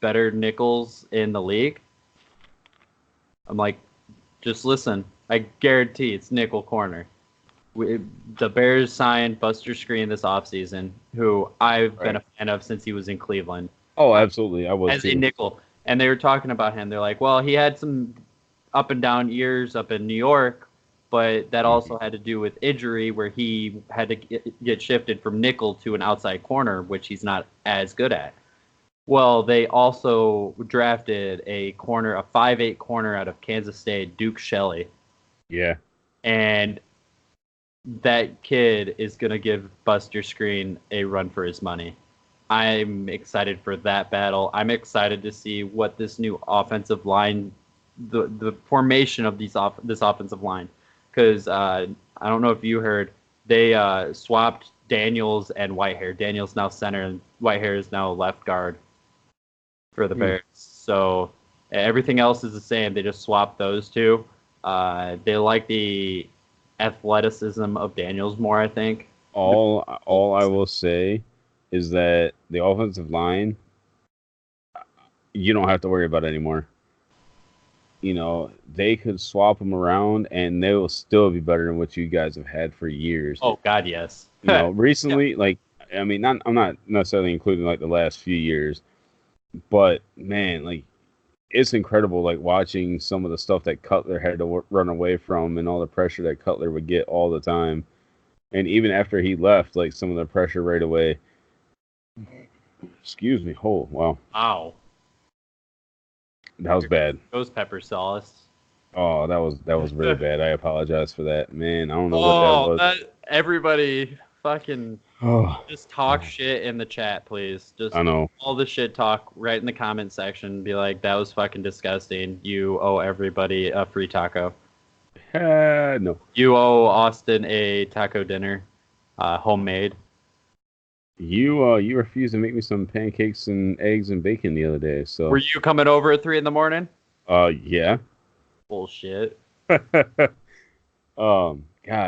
S1: better nickels in the league?" I'm like, just listen. I guarantee it's nickel corner. The Bears signed Buster Skrine this offseason, who I've been a fan of since he was in Cleveland.
S3: Oh, absolutely. I was
S1: as
S3: too.
S1: a nickel. And they were talking about him. They're like, well, he had some up and down years up in New York, but that also had to do with injury where he had to get shifted from nickel to an outside corner, which he's not as good at. Well, they also drafted a 5'8" corner out of Kansas State, Duke Shelley.
S3: Yeah.
S1: And that kid is going to give Buster Skrine a run for his money. I'm excited for that battle. I'm excited to see what this new offensive line, the formation of this offensive line, because I don't know if you heard, they swapped Daniels and Whitehair. Daniels now center, and Whitehair is now left guard for the Bears. So everything else is the same. They just swapped those two. They like the athleticism of Daniels more, I think.
S3: All I will say is that the offensive line, you don't have to worry about it anymore. You know, they could swap them around and they will still be better than what you guys have had for years.
S1: Oh God, yes.
S3: You know, recently, like, I mean, I'm not necessarily including like the last few years, but man, like, it's incredible, like watching some of the stuff that Cutler had to run away from and all the pressure that Cutler would get all the time. And even after he left, like some of the pressure right away. Excuse me. Oh, wow.
S1: Ow.
S3: That was bad.
S1: Ghost pepper sauce.
S3: Oh, that was really bad. I apologize for that. Man, I don't know what that was.
S1: Everybody fucking just talk shit in the chat, please. Just
S3: I know.
S1: All the shit talk right in the comment section. Be like, that was fucking disgusting. You owe everybody a free taco.
S3: No.
S1: You owe Austin a taco dinner, homemade.
S3: You refused to make me some pancakes and eggs and bacon the other day. So
S1: were you coming over at 3 a.m?
S3: Yeah.
S1: Bullshit.
S3: God,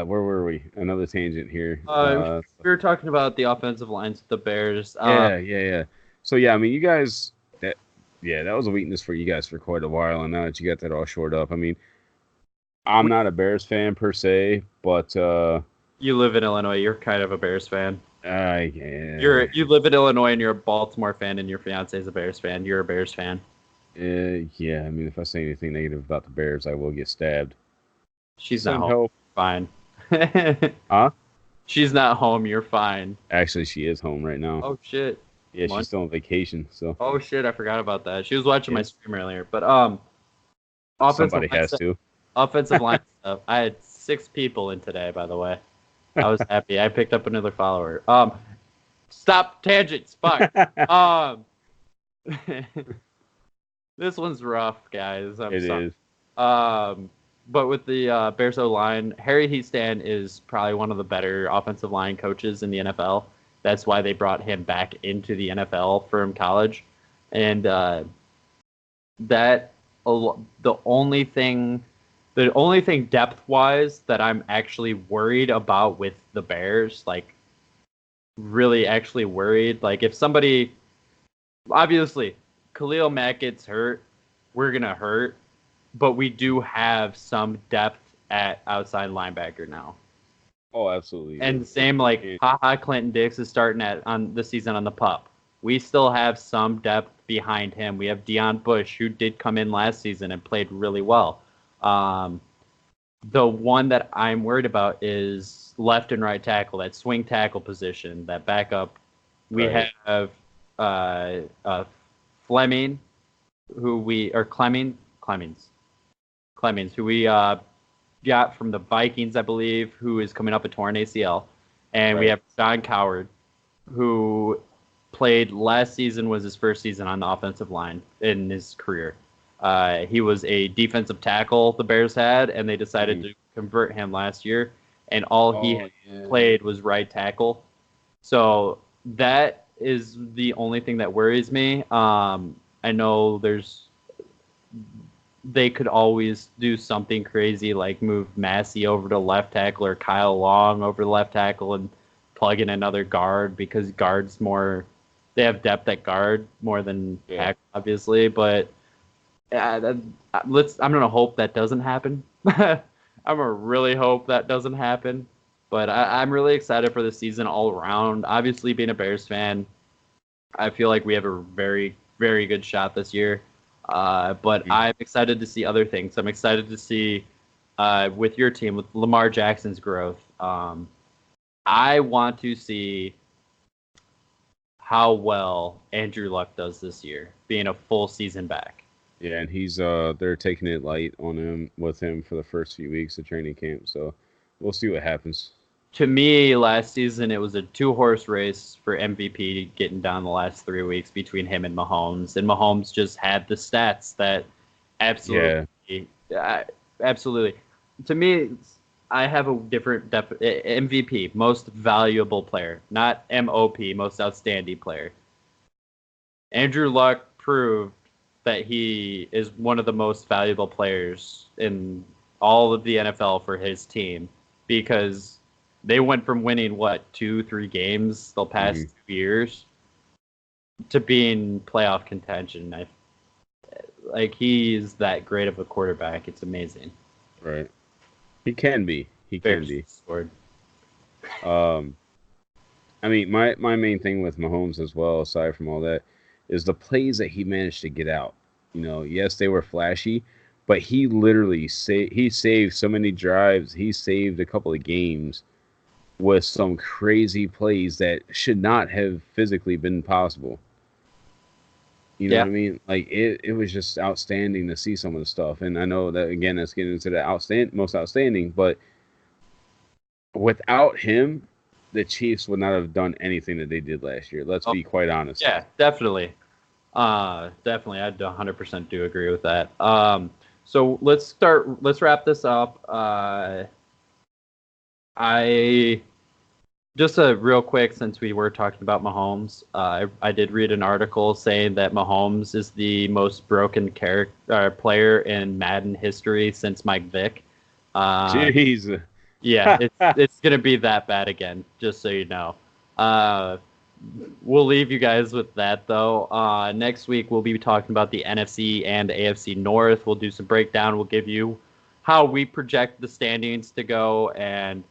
S3: where were we? Another tangent here.
S1: We were talking about the offensive lines of the Bears.
S3: Yeah. So yeah, I mean, you guys, that was a weakness for you guys for quite a while, and now that you got that all shored up, I mean, I'm not a Bears fan per se, but
S1: you live in Illinois. You're kind of a Bears fan.
S3: Yeah.
S1: You live in Illinois and you're a Baltimore fan, and your fiance is a Bears fan. You're a Bears fan.
S3: Yeah. I mean, if I say anything negative about the Bears, I will get stabbed.
S1: She's not home. Fine.
S3: Huh?
S1: She's not home. You're fine.
S3: Actually, she is home right now.
S1: Oh shit.
S3: Yeah, she's still on vacation. So.
S1: Oh shit! I forgot about that. She was watching my stream earlier, but
S3: somebody has to.
S1: Offensive line stuff. I had 6 people in today, by the way. I was happy. I picked up another follower. Stop tangents. Fuck. This one's rough, guys. I'm sorry.
S3: It is.
S1: But with the Bears O-line, Harry Heastand is probably one of the better offensive line coaches in the NFL. That's why they brought him back into the NFL from college. And the only thing depth-wise that I'm actually worried about with the Bears, like really actually worried, like if somebody, obviously, Khalil Mack gets hurt, we're going to hurt. But we do have some depth at outside linebacker now.
S3: Oh, absolutely.
S1: And same like Clinton Dix is starting on the season on the pup. We still have some depth behind him. We have Deion Bush, who did come in last season and played really well. The one that I'm worried about is left and right tackle, that swing tackle position, that backup. We have Fleming, Clemmings, who we got from the Vikings, I believe, who is coming up a torn ACL. And we have John Coward, who played last season, was his first season on the offensive line in his career. He was a defensive tackle the Bears had, and they decided to convert him last year. And all he played was right tackle. So that is the only thing that worries me. I know they could always do something crazy like move Massey over to left tackle or Kyle Long over to left tackle and plug in another guard, because guards they have depth at guard more than tackle, obviously. But I'm going to hope that doesn't happen. I'm going to really hope that doesn't happen. But I'm really excited for the season all around. Obviously, being a Bears fan, I feel like we have a very, very good shot this year. But I'm excited to see other things. I'm excited to see with your team, with Lamar Jackson's growth. I want to see how well Andrew Luck does this year, being a full season back.
S3: Yeah, and he's they're taking it light on him with him for the first few weeks of training camp. So we'll see what happens.
S1: To me, last season it was a 2-horse race for MVP getting down the last 3 weeks between him and Mahomes, and Mahomes just had the stats that absolutely, absolutely. To me, I have a different MVP, most valuable player, not MOP, most outstanding player. Andrew Luck proved that he is one of the most valuable players in all of the NFL for his team, because they went from winning, 2-3 games the past 2 years to being playoff contention. He's that great of a quarterback. It's amazing.
S3: Right. He can be. He can be.
S1: Scored.
S3: I mean, my main thing with Mahomes as well, aside from all that, is the plays that he managed to get out. You know, yes, they were flashy, but he literally saved so many drives. He saved a couple of games with some crazy plays that should not have physically been possible. You know what I mean? Like, it was just outstanding to see some of the stuff. And I know that, again, that's getting into the most outstanding, but without him, the Chiefs would not have done anything that they did last year. Let's be quite honest.
S1: Yeah, definitely. Definitely. I 100% do agree with that. So let's wrap this up. Just a real quick, since we were talking about Mahomes, I did read an article saying that Mahomes is the most broken player in Madden history since Mike Vick.
S3: Jeez.
S1: Yeah, it's gonna be that bad again, just so you know. We'll leave you guys with that, though. Next week we'll be talking about the NFC and AFC North. We'll do some breakdown. We'll give you how we project the standings to go, and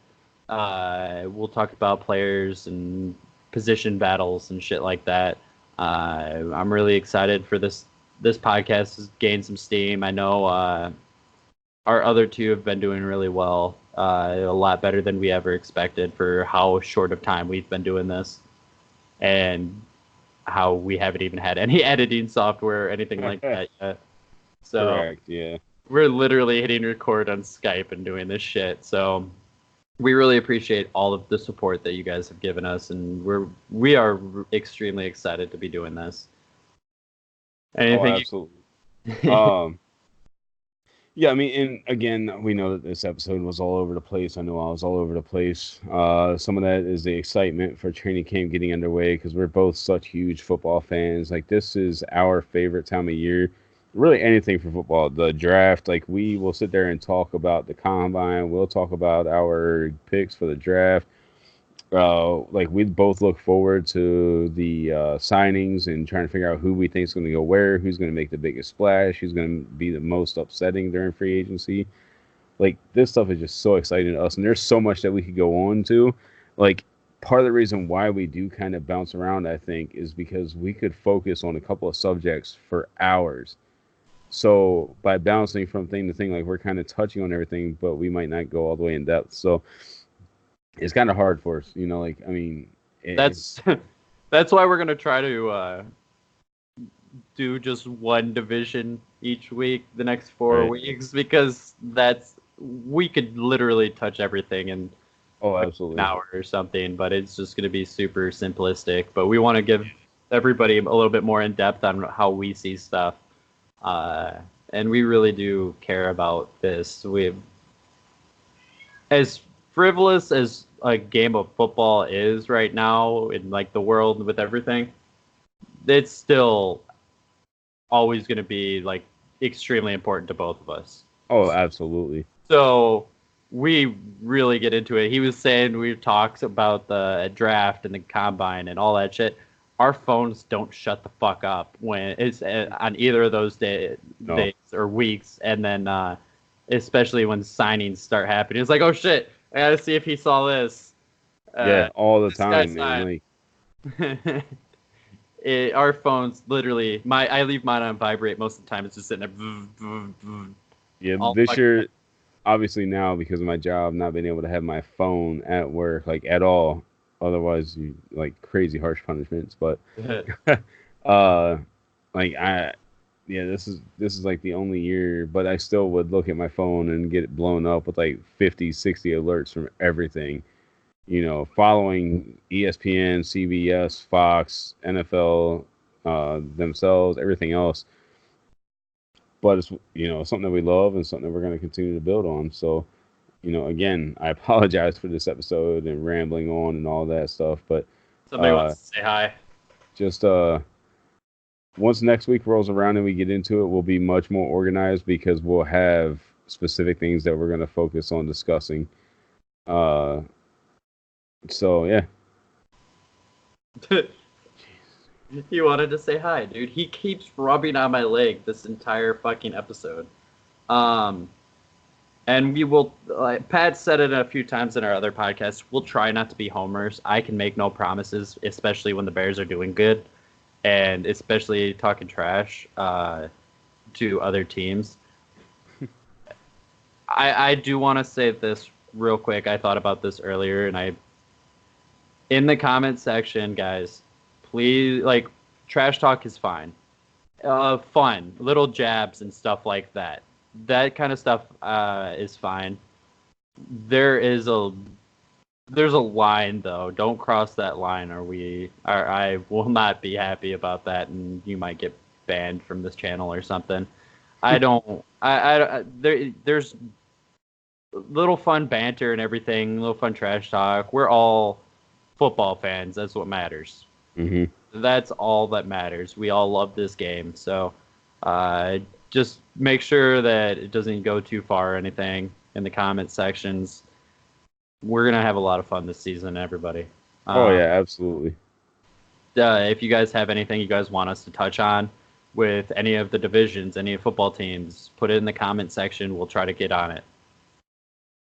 S1: we'll talk about players and position battles and shit like that. I'm really excited for this podcast to gain some steam. I know our other two have been doing really well, a lot better than we ever expected for how short of time we've been doing this, and how we haven't even had any editing software or anything like that yet. So
S3: correct, yeah.
S1: We're literally hitting record on Skype and doing this shit. So we really appreciate all of the support that you guys have given us, and we are extremely excited to be doing this. Anything?
S3: Absolutely. Yeah, I mean, and again, we know that this episode was all over the place. I know I was all over the place. Some of that is the excitement for training camp getting underway, because we're both such huge football fans. Like, this is our favorite time of year. Really, anything for football. The draft, like, we will sit there and talk about the combine. We'll talk about our picks for the draft. Like, we both look forward to the signings and trying to figure out who we think is going to go where, who's going to make the biggest splash, who's going to be the most upsetting during free agency. Like, this stuff is just so exciting to us, and there's so much that we could go on to. Like, part of the reason why we do kind of bounce around, I think, is because we could focus on a couple of subjects for hours. So by bouncing from thing to thing, like, we're kind of touching on everything, but we might not go all the way in depth. So it's kind of hard for us, you know. Like, I mean,
S1: that's why we're gonna try to do just one division each week the next 4 weeks, because we could literally touch everything in
S3: absolutely
S1: an hour or something, but it's just gonna be super simplistic. But we want to give everybody a little bit more in depth on how we see stuff, and we really do care about this. As frivolous as a game of football is right now in, like, the world with everything, it's still always going to be, like, extremely important to both of us.
S3: Oh, absolutely.
S1: So we really get into it. He was saying, we talked about the draft and the combine and all that shit. Our phones don't shut the fuck up when it's on either of those days or weeks, and then especially when signings start happening, it's like, oh shit, I gotta see if he saw this.
S3: Yeah, all the
S1: this guy's
S3: time, man.
S1: not- our phones literally. I leave mine on vibrate most of the time. It's just sitting there.
S3: Yeah,
S1: All
S3: this
S1: fucking-
S3: year, obviously now because of my job, not being able to have my phone at work like at all. Otherwise, you like crazy harsh punishments. But uh, like this is like the only year. But I still would look at my phone and get it blown up with like 50, 60 alerts from everything. Following ESPN, CBS, Fox, NFL, themselves, everything else. But it's something that we love and something that we're going to continue to build on. So, again, I apologize for this episode and rambling on and all that stuff. But
S1: Somebody wants to say hi.
S3: just once next week rolls around and we get into it, we'll be much more organized because we'll have specific things that we're going to focus on discussing. So yeah.
S1: He wanted to say hi, dude. He keeps rubbing on my leg this entire fucking episode. And we will, Pat said it a few times in our other podcasts, we'll try not to be homers. I can make no promises, especially when the Bears are doing good, and especially talking trash to other teams. I do want to say this real quick. I thought about this earlier, and in the comment section, guys, please, trash talk is fine. Fun, little jabs and stuff like that. That kind of stuff is fine. There's a line though. Don't cross that line, or I will not be happy about that, and you might get banned from this channel or something. There's little fun banter and everything, little fun trash talk. We're all football fans. That's what matters.
S3: Mm-hmm.
S1: That's all that matters. We all love this game, so just make sure that it doesn't go too far or anything in the comment sections. We're gonna have a lot of fun this season, everybody.
S3: Oh yeah, absolutely.
S1: If you guys have anything you guys want us to touch on with any of the divisions, any football teams, put it in the comment section. We'll try to get on it.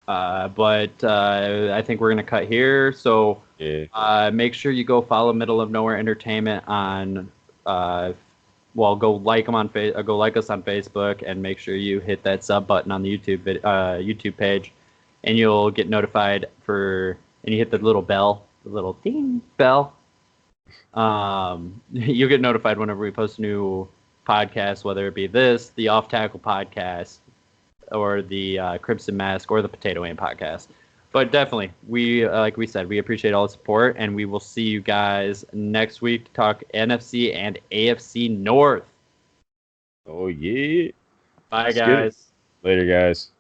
S1: But I think we're gonna cut here. So make sure you go follow Middle of Nowhere Entertainment on. Go like them on go like us on Facebook, and make sure you hit that sub button on the YouTube page, and you'll get notified and you hit the little bell, the little ding bell. You'll get notified whenever we post a new podcast, whether it be the OffTackle podcast, or the Crimson Mask, or the Potato Aim podcast. But definitely, like we said, we appreciate all the support, and we will see you guys next week to talk NFC and AFC North.
S3: Oh, yeah.
S1: Bye, guys.
S3: Later, guys.